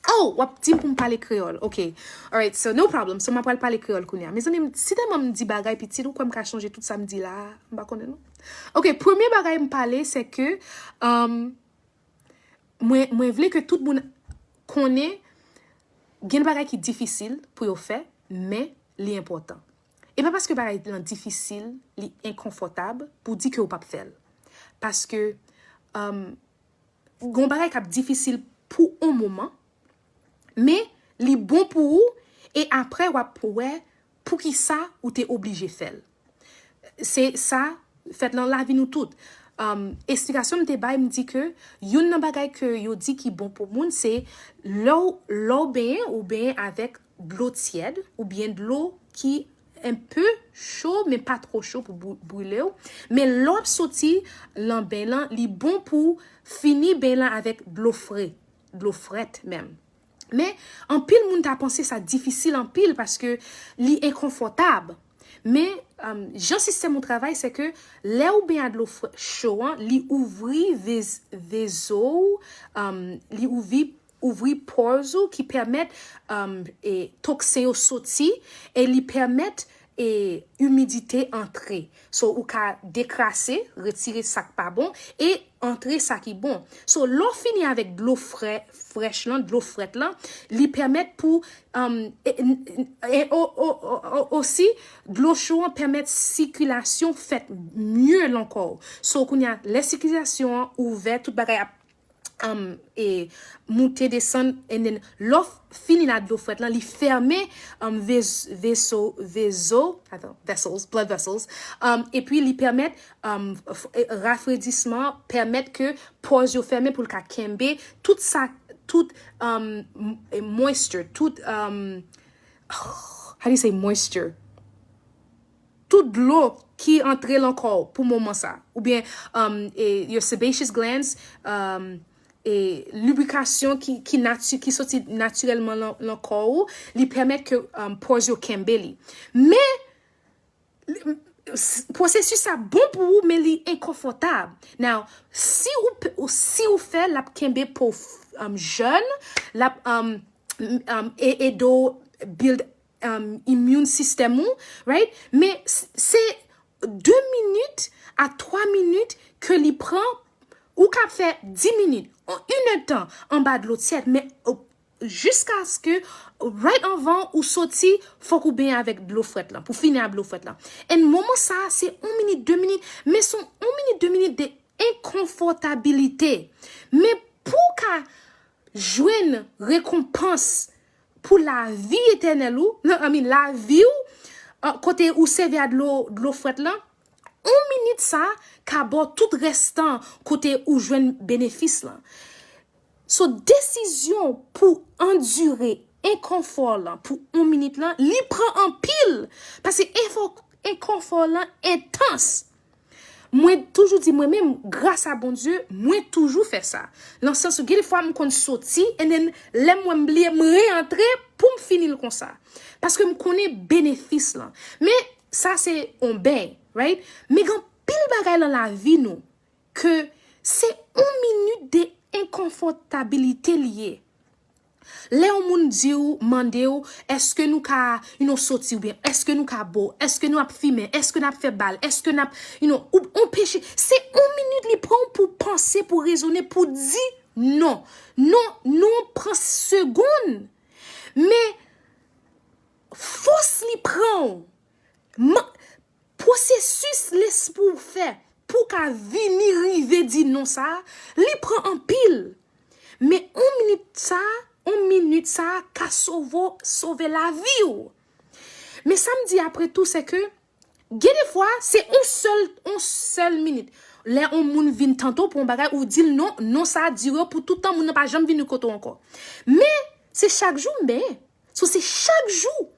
Oh, wap di pou m pale Creole. Okay. All right. So no problem. So ma pale Creole kounya. Mes amis, si te m di bagay petit ou kwa m ka changer tout samedi la, mba konnen non? Ok, premier bagay m pale c'est que moi vle que tout moun connaît gen bagay qui difficile pour yo faire, mais li important. Et pas parce que bagay lan difficile, li inconfortable pour dire que ou pas faire. Parce que gon bagay k'ap difficile pour un moment, mais li bon pour ou et après wap ouais pour qui ça ou t'es obligé faire. C'est ça fait dans la vie nous toutes. Explication me bay me dit que yon nan bagay que yo dit qui bon pour moun c'est l'eau bain ou bien avec de l'eau tiède ou bien de l'eau qui un peu chaud mais pas trop chaud pour brûler mais l'eau sorti l'en bain là li bon pour finir bain là avec de l'eau frette même. Mais en pile moun t'a pensé ça difficile en pile parce que li inconfortable. Mais j'assiste mon travail c'est que là ou bien de l'eau chaude li ouvri des eaux li ouvri pores qui permettent et toxin sorti et li permettent et humidité entrer. So ou ka décrasser, retirer ça qui pas bon et entrer ça qui bon. So l'eau fini avec de l'eau fraîche là, de l'eau frette là, li permettre pour aussi de l'eau chaude permettre circulation faite mieux encore. So qu'on y a la circulation ouverte toute bagaille et monter descendre et then l'eau fini là de l'eau frette là li fermer blood vessels et puis li permettre rafraîchissement permettre que pores yo fermé pour le ka kembe tout ça tout moisture tout how do you say moisture toute l'eau qui entre l'encore pour moment ça ou bien your sebaceous glands et lubrication qui sortit naturellement dans corps lui permet que pores yo kembeli mais processus ça bon pour vous mais li inconfortable. Now si ou fait la kembe pour jeune la et do build immune system ou, right? Mais c'est 2 minutes à 3 minutes que li prend ou qu'a fait 10 minutes, une temps en bas de l'eau tiède, mais jusqu'à ce que right avant ou sorti faut qu'on bien avec de l'eau frette là pour finir avec l'eau frette là. Et moment ça c'est 1 minute 2 minutes mais son 1 minute 2 minutes de inconfortabilité. Mais pour qu'à joindre récompense pour la vie éternelle ou la vie ou côté où servir de l'eau frette là 1 minute ça qu'abord tout restant côté où joindre bénéfice là. So décision pour endurer inconfort là pour 1 minute là, li prend en pile parce que inconfort là intense. Moi toujours dit moi même grâce à bon Dieu, moi toujours fait ça. Dans le sens où des fois me kon sorti et then l'aime moi me rentrer pour me finir comme ça. Parce que me connais bénéfice là. Mais ça c'est on bain, right? Mais quand pile bagay dans la vie nous que c'est 1 minute de inconfortabilité liée. Là on moun di ou mande ou est-ce que nous ka sorti ou bien est-ce que nous ka beau est-ce que nous a filmé est-ce que nous a fait balle est-ce que nous on péché c'est 1 minute li prend pour penser pour raisonner pour dire non prend seconde mais force li prend processus laisse pour faire pour qu'à venir rive dit non ça li prend en pile mais 1 minute ça qu'a sauver la vie ou. Mais ça me dit après tout c'est que des fois c'est un seul minute là on moun vinn tantôt pour un bagage ou dit non ça dure pour tout temps moun pas jamais venir côté encore mais c'est chaque jour ben c'est chaque jour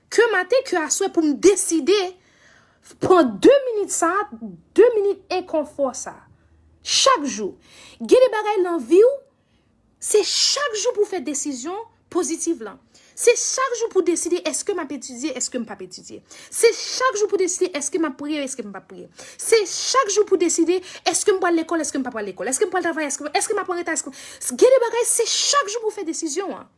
que matin que à souhait pour me décider prendre 2 minutes ça 2 minutes inconfort ça chaque jour des bagages dans vie c'est chaque jour pour faire décision positive là. C'est chaque jour pour décider est-ce que m'a étudier, est-ce que m'a pas étudier. C'est chaque jour pour décider est-ce que m'a prier, est-ce que m'a pas prier. C'est chaque jour pour décider est-ce que m'a pas à l'école, est-ce que m'a pas à l'école, est-ce que m'a pas travailler, est-ce que m'a pas retard, est-ce que c'est chaque jour pour faire décision. Hein.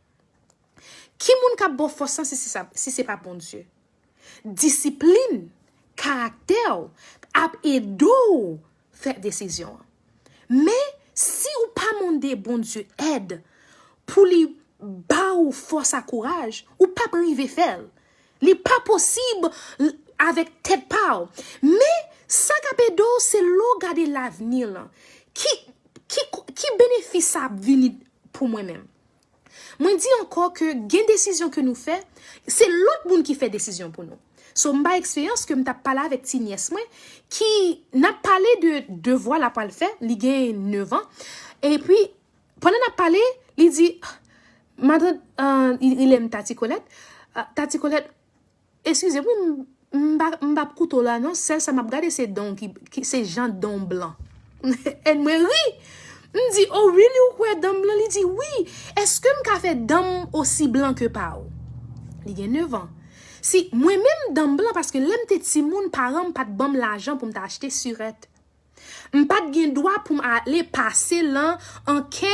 Qui moun ka bon force si c'est pas bon Dieu. Discipline, caractère, ap edo faire décision. Mais si ou pas mandé bon Dieu aide pour lui ba ou force à courage ou pas priver faire li pas possible avec tête pas mais ça capedo c'est l'eau garder l'avenir là qui bénéfice ça venir pour moi-même moi dis encore que gain décision que nous fait c'est l'autre monde qui fait décision pour nous. So m'a expérience que m't'a parlé avec ti nièce moi qui n'a parlé de devoir la pas le faire, li gen 9 ans et puis pendant n'a parlé, il dit madame il aime Tati Colette. Tati Colette excusez-moi m'ba couteau là non, celle ça m'a regardé ces dents qui ces gens dents blancs. Et moi oui, me dit oh really ou quoi dents blancs, il dit oui, est-ce que m'ka fait dents aussi blanc que pa ou? Il gen 9 ans. Si moi-même dans blanc parce que l'aime te ti moun parent pas de bam l'argent pour m'acheter surette. M'pas de gen droit pour aller passer là en ken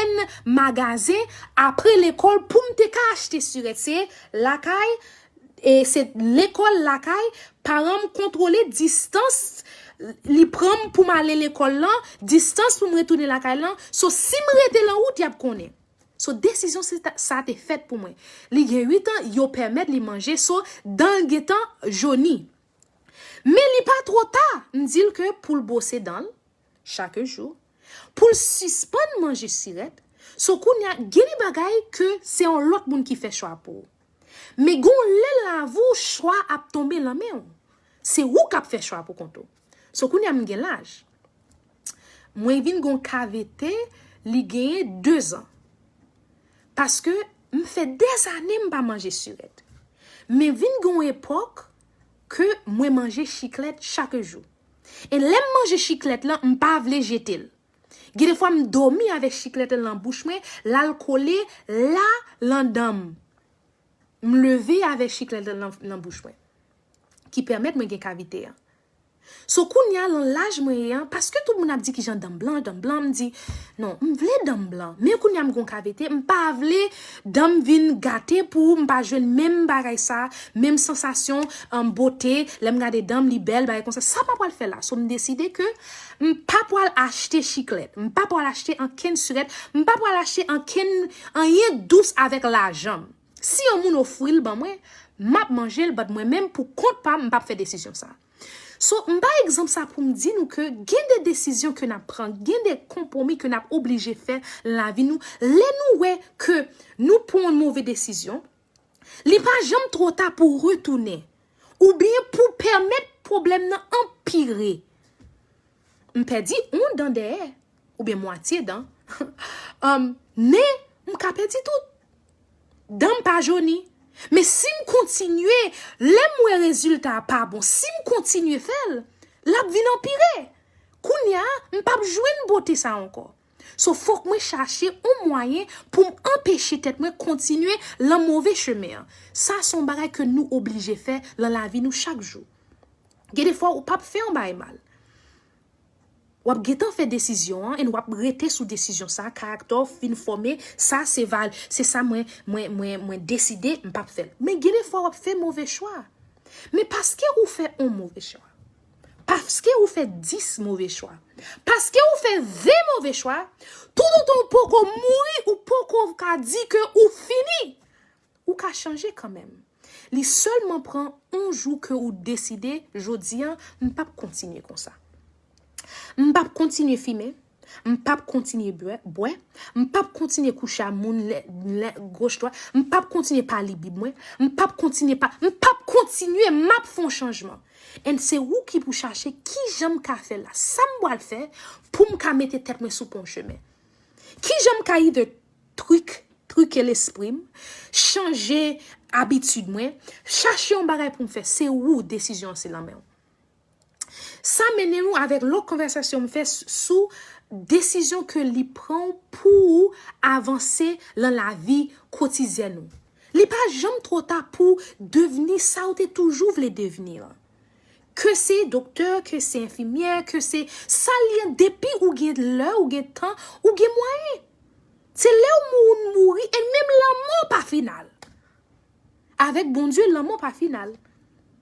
magasin après l'école pour m'te ka acheter surette. C'est la caille et c'est l'école la caille parent contrôler distance li prend pour m'aller l'école là, distance pour me retourner la caille là. So si me rete là route y a connaît. So décision ça a été faite pour moi. Li gen 8 ans, yo permettre li manger so dans getan joni. Mais li pas trop tard, m'dit que pour le bosser dans chaque jour, pour suspendre manger sirette, so kounya geni bagay que c'est un l'autre monde qui fait choix pour. Mais gon le la vous choix a tomber la main. C'est ou qui fait choix pour konto. So kounya m'gen l'âge. Moi vinn gon cavité li gen 2 ans. Parce que me fait des années m'pas manger surette. Mais vinn gon époque que moi manger chiclette chaque jour. Et l'aime manger chiclette là m'pas vle jeter. Des fois me dormi avec chiclette dans bouche moi, l'alcool là l'endam. Me lever avec chiclette dans bouche moi qui permet me gen cavité. So kounya lan l'âge moyen parce que tout le monde a dit que j'en dame blanc me dit non, m'vle dame blanc mais kounya m'gon kavete m'pa vle dame vin gâté pour m'pa joine même bagay ça, même sensation en beauté, l'aime garder dame li belle bagay comme ça pas le faire là. So me décider que m'pa pour acheter chiclette, m'pa pour acheter un ken surette, m'pa pour acheter un ken un rien douce avec l'argent. Si on moun offrir ban moi, m'a manger le bad moi même pour compte pas m'pa faire décision ça. So, par exemple, ça pour me dire nous que gen des décisions que nous prenons, gen des compromis que nous obligé faire la vie nous, les nous ouais que nous prenons une mauvaise décision, li pas jamais trop tard pour retourner ou bien pour permettre problème empirer. M'pe dit on dans derrière ou bien moitié dans. Mais m'ka perdu tout. Dans pas joni. Mais si me continue, les moi résultat pas bon. Si me continue faire, la vie empiré. Kounya, m'pa jouer beauté ça encore. So faut que moi chercher un moyen pour m'empêcher tête moi continuer le mauvais chemin. Ça son bagay que nous obligé faire dans la vie nous chaque jour. Des fois ou pas faire un bagay mal. Ou ap getan fait décision et ou ap rete sous décision ça caractère fin formé ça c'est ça moi décider m'pas faire mais des fois ou fait mauvais choix mais parce que ou fait un mauvais choix parce que ou fait 10 mauvais choix parce que ou fait 20 mauvais choix tout ton poko mourir ou poko ka dit que ou fini ou ka changer quand même li seulement prend un jour que ou décider jodi an m'pas continuer comme ça. M'pa continuer fumer, m'pa continuer boire, m'pa continuer coucher à moun gauche droite, m'pa continuer parler bible, m'pa continuer m'a font changement. Et c'est où qui pour chercher qui j'aime ka faire là, ça m'doit le faire pour m'ka mettre tête moi sous pont chemin. Qui j'aime ka de truc l'esprit, changer habitude moi, chercher un bagay pour me faire, c'est où décision c'est la même. Ça mène nous avec l'autre conversation me fait sous décision que li prend pour avancer dans la vie quotidienne. Li pas jamais trop tard pour devenir ça ou toujours voulez devenir. Que c'est docteur, que c'est infirmière, que c'est ça lien depuis ou gen l'heure ou gen temps ou gen moyen. C'est là où mourir et même la mort pas final. Avec bon Dieu la mort pas final.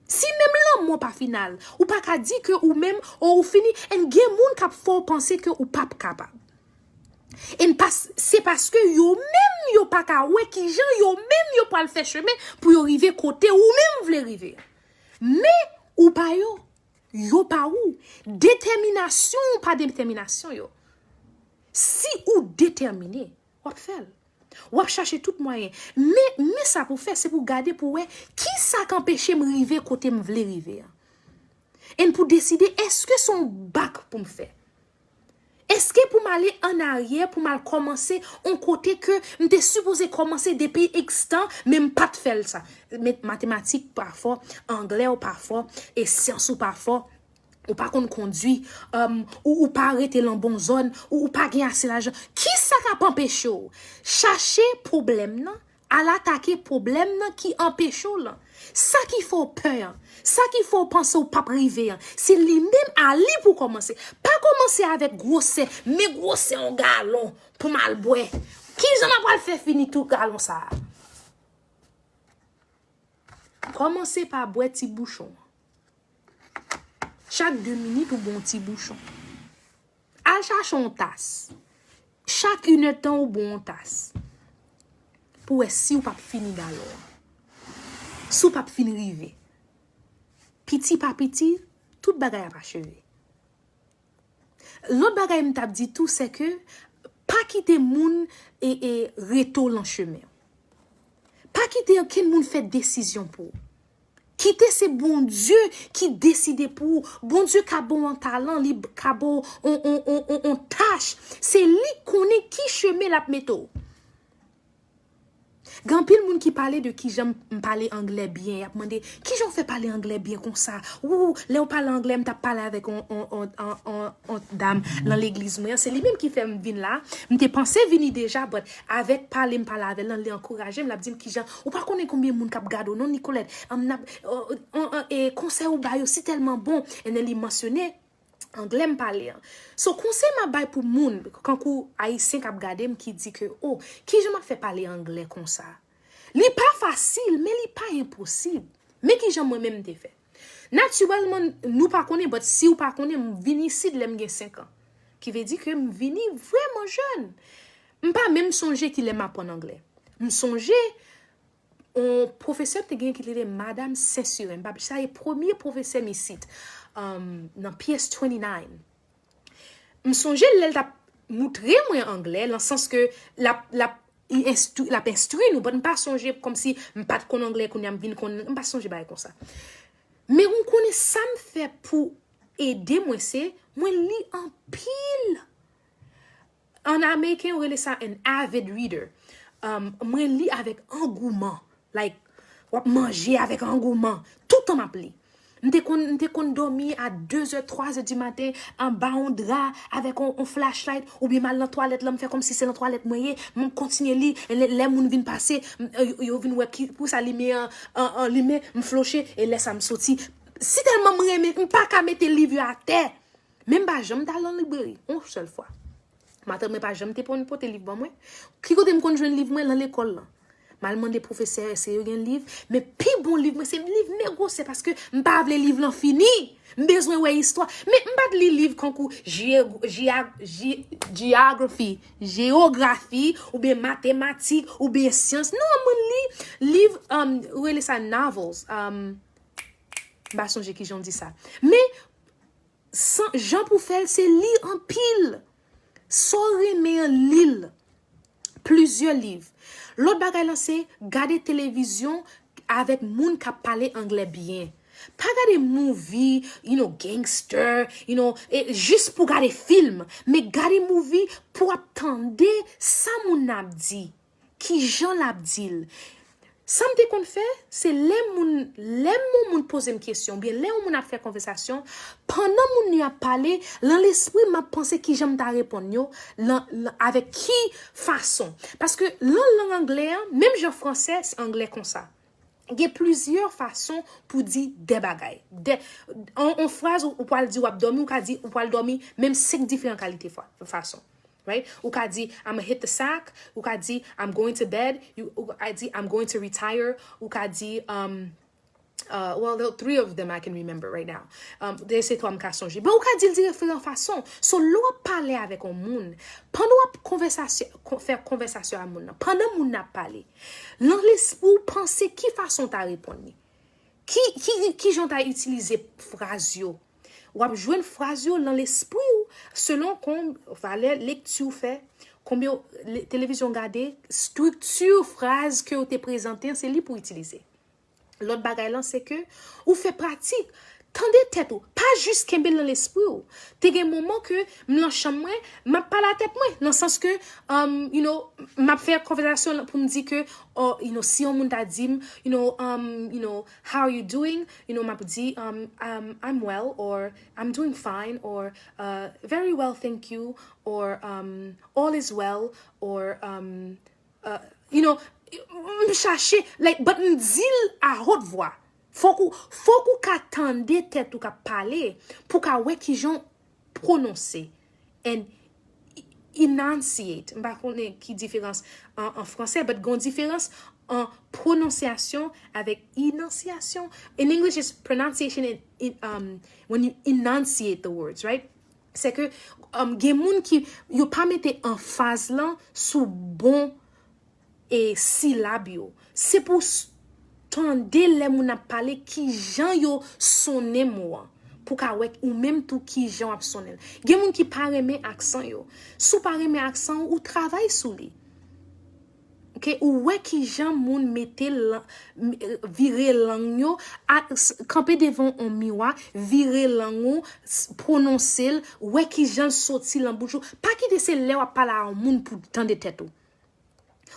Si même l'homme pas final, ou pas ka dit que ou même ou fini, en gen moun k'ap faut penser que ou pas capable. C'est parce que yo même yo pas ka ouais qui gens yo même yo pas le faire chemin pour yo arriver côté ou même vle arriver. Mais ou pas yo pas ou détermination ou pas détermination yo. Si ou déterminé, ou faire. Ou ap chercher tout moyen mais ça pour faire c'est pour garder pour ouais qui ça qu'empêcher me river côté me vle river et pour décider est-ce que son bac pour me faire est-ce que pour m'aller en arrière pour mal commencer un côté que m'était supposé commencer depuis X temps même pas de faire ça mathématiques parfois anglais ou parfois et sciences ou parfois ou pas qu'on conduit ou pas arrêter dans bonne zone ou pas gagner assez l'argent qui ça qui empêche chercher problème nan à l'attaquer problème nan qui empêche là ça qu'il faut peur ça qu'il faut penser au pas privé c'est lui même aller pour commencer pas commencer avec grosseur mais grosseur en galon pour mal boire qui j'en a pas le faire finir tout galon ça commencer par boire petit bouchon. Chaque 2 minutes ou bon petit bouchon. Al chercher une tasse. Chaque 1 temps ou bon tasse. Pour si ou pas fini d'alors. Si ou pas fini rive. Petit par petit, tout bagay a achevé. L'autre bagay m'tap dit tout c'est que pas quitter moun et reto l'en chemin. Pas quitter aucun moun fait décision pour. Quitter c'est bon Dieu qui décide pour bon Dieu qui a bon en talent li ka bon on tâche c'est lui connaît qui chemin la méthode Gan pile moun qui parle de qui j'aime parler anglais bien, y a demandé qui j'en fait parler anglais bien comme ça. Ou là on parle anglais, m't'a parlé avec on dame dans l'église moi, c'est lui même qui fait venir là. M'te pensé venir déjà, but avec parler avec là, l'encourager, m'a dit qui j'en ou pas connaît combien moun k'ap gado non Nicolette, et conseil ou ba yo c'est tellement bon, et elle li mentionné anglais me parler. So conseil m'a bay pour moun quand kou haïtien k'ap gade m qui dit que oh, qui je m'a fait parler anglais comme ça. Li pas facile, mais li pas impossible. Mais qui j'en moi-même te fait. Naturellement nous pas connaît, but si ou pas connaît, m vini ici de l'em gen 5 ans. Qui veut dire que m vini vraiment jeune. M pas même songer qu'il aime apprendre anglais. M songer un professeur te gen qui était Madame Saint-Surin. Ça est premier professeur ici. Dans pièce 29. Me songe l'elle t'a montré moi anglais dans le sens que la instruit nous pas songer comme si pas de anglais qu'on y vinn qu'on pas songer ba comme ça. Mais on connaît ça me fait pour aider moi c'est moi lis en pile. En américain on relève ça un avid reader. Moi lis avec engouement, like ou manger avec engouement, tout le temps m'appeler. M'te kon dormi à 2h, 3h du matin en bas en drap avec un flashlight ou bien mal dans toilette là me fait comme si c'est dans toilette moyen m'on continue li les moun vinn passer yo vinn ouais qui pour ça lumière en lumière me flocher et laisse ça me sorti si tellement me pas ka mettre livre à terre même pas jamais dans la librairie une seule fois matin me pas jamais te pour porter livre moi qui côté me kon joindre livre moi dans l'école là mal demandé professeur c'est un livre mais puis bon livre c'est livre négocié parce que m'pas vle livre l'en fini besoin ouais histoire mais m'pas de livre concours géographie ou bien mathématiques ou bien sciences non mon livre ou les ça novels bah songe qui j'en dit ça mais sans Jean pour faire c'est lire en pile saurer mais en lille plusieurs livres. L'autre bagay là c'est garder télévision avec moun qui parle anglais bien. Pas garder movie, gangster, et juste pour garder film, mais garder movie pour attendre ça moun ap dit, qui Jean l'a dit. Ça me qu'on fait, c'est les moun pose une question, bien les moun a fait conversation, pendant moun a parlé, dans l'esprit m'a pensé qui j'aime ta répondre avec qui façon. Parce que langue anglais, même en français, c'est anglais comme ça. Il y a plusieurs façons pour dire des bagailles. En phrase, ou peut dire ou dormir, ou peut dormir, même 5 différentes qualités façon. Right? Ou ka di, I'm gonna hit the sack. Ou ka di, I'm going to bed. Ou ka di, I'm going to retire. Ou ka di, well, there are 3 of them I can remember right now. C'est toi m'ka songe. Ben ou ka di différentes façons. So, l'on parler avec un moun. Pendant faire conversation à moun, pendant moun n'a parlé, l'on laisse pour penser qui façon t'a répondu. Qui j'en t'a utilisé phrase yo. Ou ap jouer une phrase dans l'esprit selon qu'on valeur lecture fait combien télévision regarder structure phrase que vous te présenter c'est li pour utiliser l'autre bagay là c'est que ou fait pratique tendez tête ou pas juste kembe dans l'esprit ou te gen moment que m'lan chambre m'a pas la tête moi dans le sens que m'a faire conversation pour me dire que si on moun ta dit how are you doing m'a dit I'm well or I'm doing fine or very well thank you or all is well or chercher like but m'dil à haute voix. Faut qu'on qu'attende tête ou qu'a parler pour qu'a ouais qui j'ont prononcer and enunciate. M'pa connait qui différence en français but gon différence en prononciation avec enunciation. In English is pronunciation and when you enunciate the words, right? C'est que gen moun qui yo pas mette en phase là sous bon et syllabe yo. C'est pour tande les moun a parlé qui jan yo sonne moi pour ka wek ou même tout qui jan a sonne. Gen moun qui pa reme accent yo. Sou pa reme accent ou travail sou li. OK ou wek qui jan moun mette virer langue yo camper devant un miroir, virer langue prononcer wek qui jan sorti lan bouche. Pas qui de se lè ou parler à moun pour tande tête ou.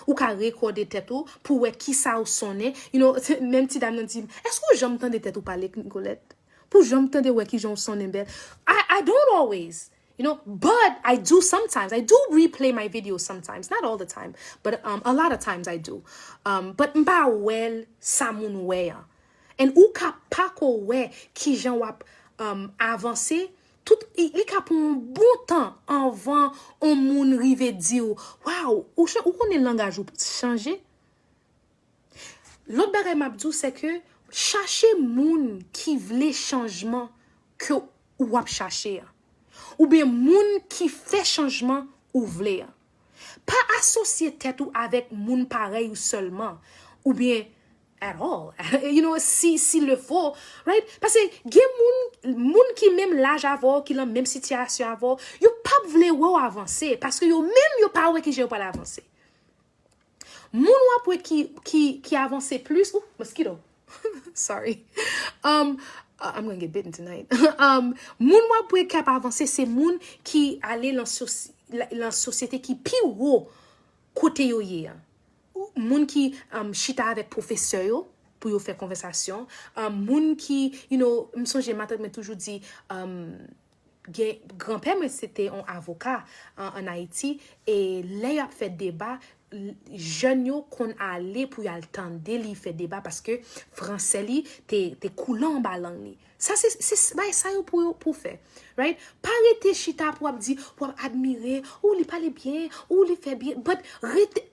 Ou ka recorder tête ou pour ouais qui ça ou sonner. You know, même si dame dit, est-ce que j'entends de tête ou parler Nicolette? Pour j'entends ouais qui j'en sonne belle. I don't always. You know, but I do sometimes. I do replay my videos sometimes. Not all the time, but a lot of times I do. But mba well sa moun we. And ou ka pa ko we ki jan wap avancer, tout li ka pou un bon temps avant on moun rive di ou, wow, ou konnen langage ou changer. L'autre bagay m'abdou c'est que chercher moun qui vle changement que ou wap chercher. Ou bien moun qui fait changement ou vle. Pas associer tête ou avec moun pareil ou seulement. Ou bien at all. You know, si le faut, right? Parce que gen moun qui même l'âge avant, qui la même situation avant, yo pas vle ou avancer parce que yo même yo pas ouais qui j'ai pas avancer. Moun wap qui avance plus, oh, mosquito. Sorry. I'm going to get bitten tonight. Moun wap qui avancer c'est moun qui aller dans société qui pi haut côté yo yé. Moun qui chita avec professeur yo pour yo faire conversation. Moun qui, you know, m'songe matin m'a toujours dit grand-père c'était un avocat en Haïti et là il a fait débat jeune yo qu'on allait pour y attendre li fait débat parce que français li t'es coulant en langue li. Ça c'est ça yo pour faire, right? Pas rete chita pour admirer ou li parle bien ou li fait bien, but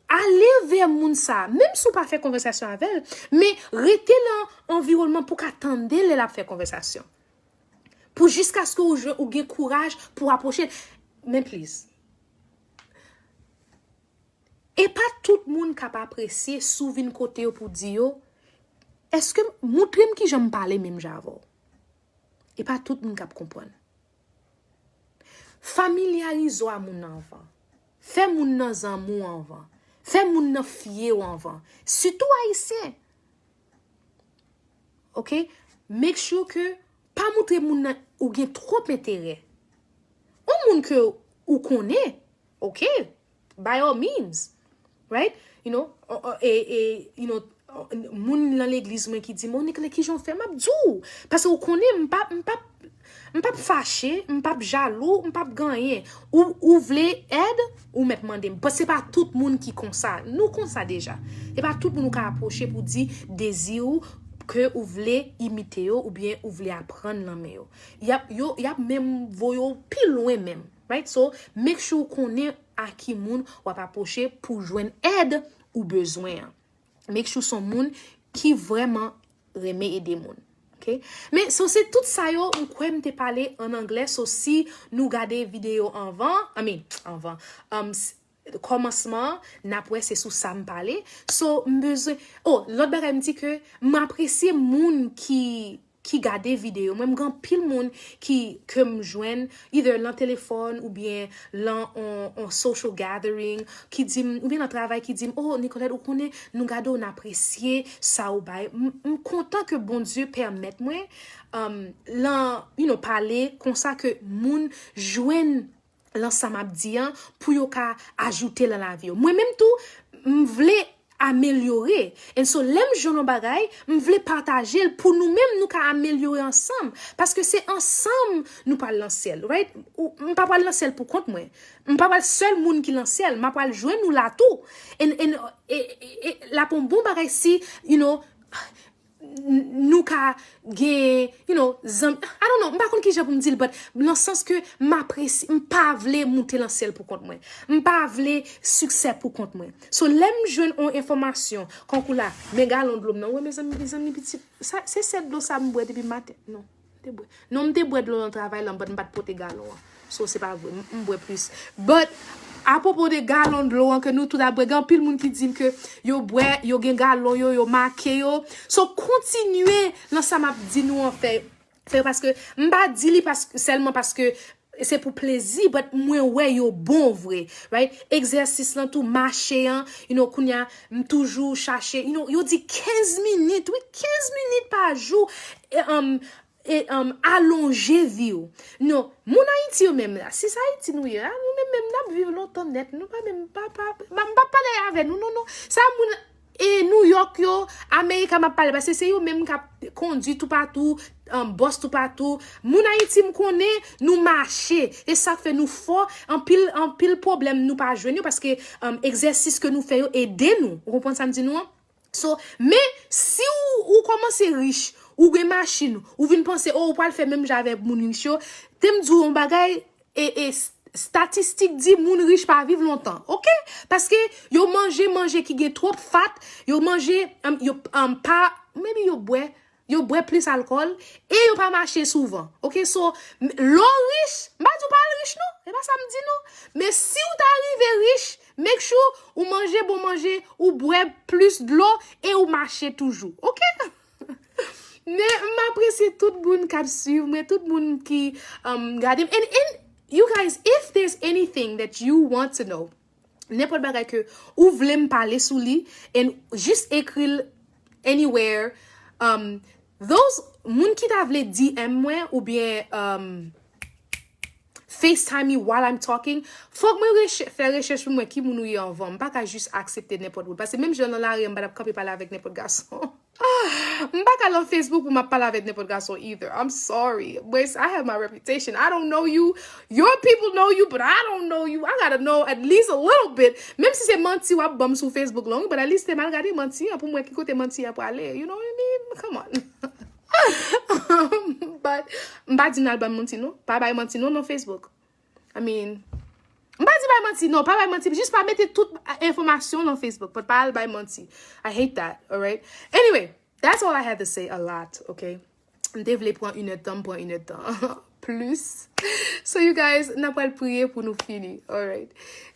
aller vers moun ça même si ou pas faire conversation avec elle, mais rete dans environnement pour qu'attendre elle la faire conversation. Pour jusqu'à ce que ou gain courage pour approcher. Mais please. Et pas tout le monde capable apprécier souvin côté pour dire est-ce que montrem qui j'aime parler même j'avais. Et pas tout le monde capable comprendre. Familiariser à mon enfant. Fais mon nan zanmou avant. Fais mon nan fier avant. Surtout haïtien. OK? Make sure que pas montrer moun ou gen trop intérêt. On moun que ou connaît, OK? By all means. Right? You know, you know, moun dans l'église moi qui dit mon qui j'en fait m'abdou parce que ou connaît m'pa fâché, m'pa jaloux, m'pa gagner ou vle aide ou me demander parce que c'est pas tout monde qui comme ça. Nous comme ça déjà. Et pas tout monde qui approcher pour dire désir que ou voulez imiter ou bien ou voulez apprendre l'anme yo. Y a même voyo plus loin même, right? So make sure qu'on est à qui moun ou approcher pour joindre aide ou besoin. Make sure son moun qui vraiment remet aider moun. OK? Mais so c'est tout ça yo on quoi me te parler en anglais so si nous garder vidéo avant commencement n'après c'est sous ça me parler so besoin l'autre bagay me dit que m'apprécier moun qui garde vidéo même grand pile moun qui que me joindre either dans téléphone ou bien dans en social gathering qui dit ou bien dans travail qui dit oh Nicolette ou connaît nous garder on apprécier ça ou bay content que bon Dieu permette moi là you know parler comme ça que moun joindre l'ensemble abdian pour yo ka ajouter dans la vie. Moi même tout m'vle améliorer. Et so l'aime jono bagay, m'vle partager pour nous même nous ka améliorer ensemble parce que c'est ensemble nous parle dans ciel, right? Ou m'pa parle dans ciel pour compte moi. M'pa parle seul monde qui dans ciel, m'a parle joindre nous là tout. Et la pour bon bagay si you know nous ka gen you know I don't know m'pa konn ki j'ai pour me dire but dans le sens que m'apprécie m'pa vle monter dans ciel pour compte moi m'pa vle succès pour compte moi so l'aime jeune on information quand là mes galons de l'eau non ouais mes amis petit ça c'est cette l'eau ça me boire depuis matin non m'te boire de l'eau dans travail là m'pa porter galon so c'est pas vrai m'boire plus but à propos de galon de l'eau que nous tout d'abord grand pile monde qui dit que yo boire yo gen galon yo marqué yo so continuer dans ça m'a dit nous en fait parce que m'pa dit li parce que seulement parce que c'est pour plaisir but moi ouais yo bon vrai right exercice là tout marcher you know kounya toujours chercher you know yo dit 15 minutes oui 15 minutes par jour allonger vie ou. Non, mon Haïti ou même là, si ça Haïti nous y a, nous même n'a vivre longtemps net, nous pas même pas parler avec nous, non, non. Ça moun et New York yo, Amérique m'a parlé parce que c'est yo même qui conduit tout partout, boss tout partout. Moun Haïti me connaît, nous marcher et ça fait nous fort en pile problème nous pas joindre parce que exercice que nous faisons aider nous. Vous comprenez ça me dit nous? So, mais si ou commencez riche, ou une machine, ou vous pensez oh ou pas le faire même j'avais mon riche, t'aime dire un bagay et statistique dit moun riche pas vivre longtemps. OK? Parce que yo manger qui est trop fat, yo manger yo pas maybe yo boit plus alcool et yo pas marcher souvent. OK? So l'eau riche, pas du pas riche non, et pas ça me dit non. Mais si ou t'arrive riche, make sure ou manger ou boire plus de l'eau et ou marcher toujours. OK? Mais m'apprécie tout le monde qui suit, mais tout le monde qui regarde. And you guys, if there's anything that you want to know, n'importe bagay que ou vle me parler sous li, and juste écrire anywhere, those moun qui t'a vle DM moi ou bien FaceTime me while I'm talking, faut que moi faire recherche pour moi qui moun ou y en vend, pas juste accepter n'importe où parce que même je dans la rue m'pa copie parler avec n'importe garçon. M'pa aller Facebook pour m'a parler avec n'importe garçon either. I'm sorry. But I have my reputation. I don't know you. Your people know you, but I don't know you. I gotta know at least a little bit. Même si c'est menti ou bum sur Facebook long, but at least c'est mal regardé menti pour moi qui côté menti pour aller. You know what I mean? Come on. But m'pa di nan album menti non, pas bay menti non Facebook. I mean, m'pa di bay menti non, pas bay menti, juste pas mettre toute information dans Facebook, but pas bay menti. I hate that, all right? Anyway, that's all I had to say a lot, okay? M'devle prendre une heure de temps. Plus. So you guys, n'a pas prier pour nous finir, all right?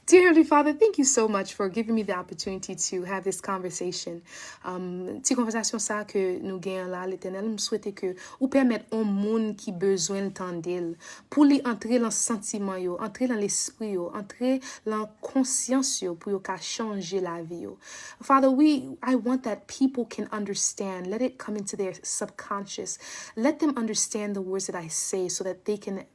Dear Heavenly Father, thank you so much for giving me the opportunity to have this conversation. Ti conversation ça que nous gagnons là, l'Éternel, me souhaite que ou permettre un monde qui besoin l'entendre pour lui entrer dans sentiment yo, entrer dans l'esprit yo, entrer dans conscience yo pour yo ka changer la vie yo. Father, I want that people can understand. Let it come into their subconscious. Let them understand the words that I say so that they can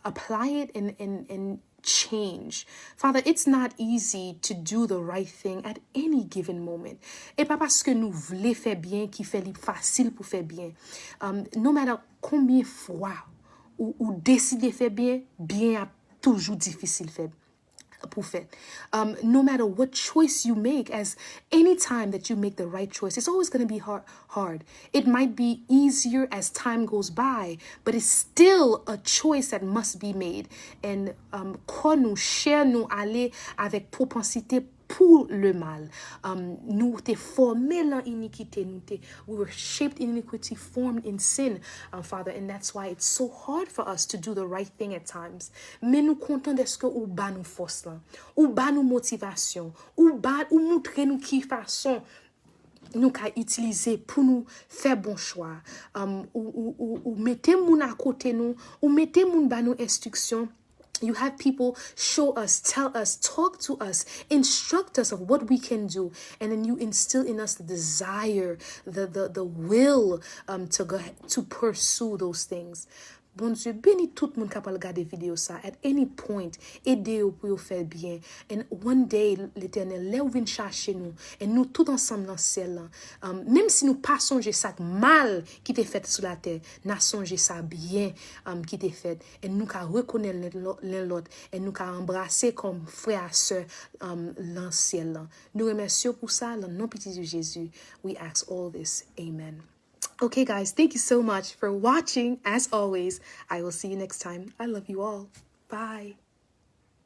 apply it and change. Father, it's not easy to do the right thing at any given moment. Et pas parce que nous voulons faire bien qui fait facile pour faire bien. No matter combien fois ou décider faire bien, bien a toujours difficile faire. No matter what choice you make, as any time that you make the right choice, it's always going to be hard. It might be easier as time goes by, but it's still a choice that must be made. And quand nous cherchons aller avec propensité pour le mal, nous t'es formés dans iniquité, we were shaped in iniquity, formed in sin, Father, and that's why it's so hard for us to do the right thing at times. Mais nous comptons de ce que ou ba nous force là, ou ba nous motivation, ou montrer nous qui façon nous ka utiliser pour nous faire bon choix, ou mettez moun à côté nous, ou mettez moun ba nous instruction. You have people show us, tell us, talk to us, instruct us of what we can do, and then you instill in us the desire, the will to pursue those things. Bon Dieu, bénis tout le monde capable de regarder vidéo ça at any point, aidez-vous pour faire bien. And one day, l'Éternel, là où vient chercher nous, et nous tout ensemble dans le ciel, même si nous pas songer ça mal qui t'est fait sur la terre, nous songer ça bien qui t'est fait, et nous qu'à reconnaître l'un l'autre, et nous qu'à embrasser comme frère et sœur dans le ciel. Nous remercions pour ça, dans le nom petit de Jésus. We ask all this. Amen. Okay, guys, thank you so much for watching. As always, I will see you next time. I love you all. Bye.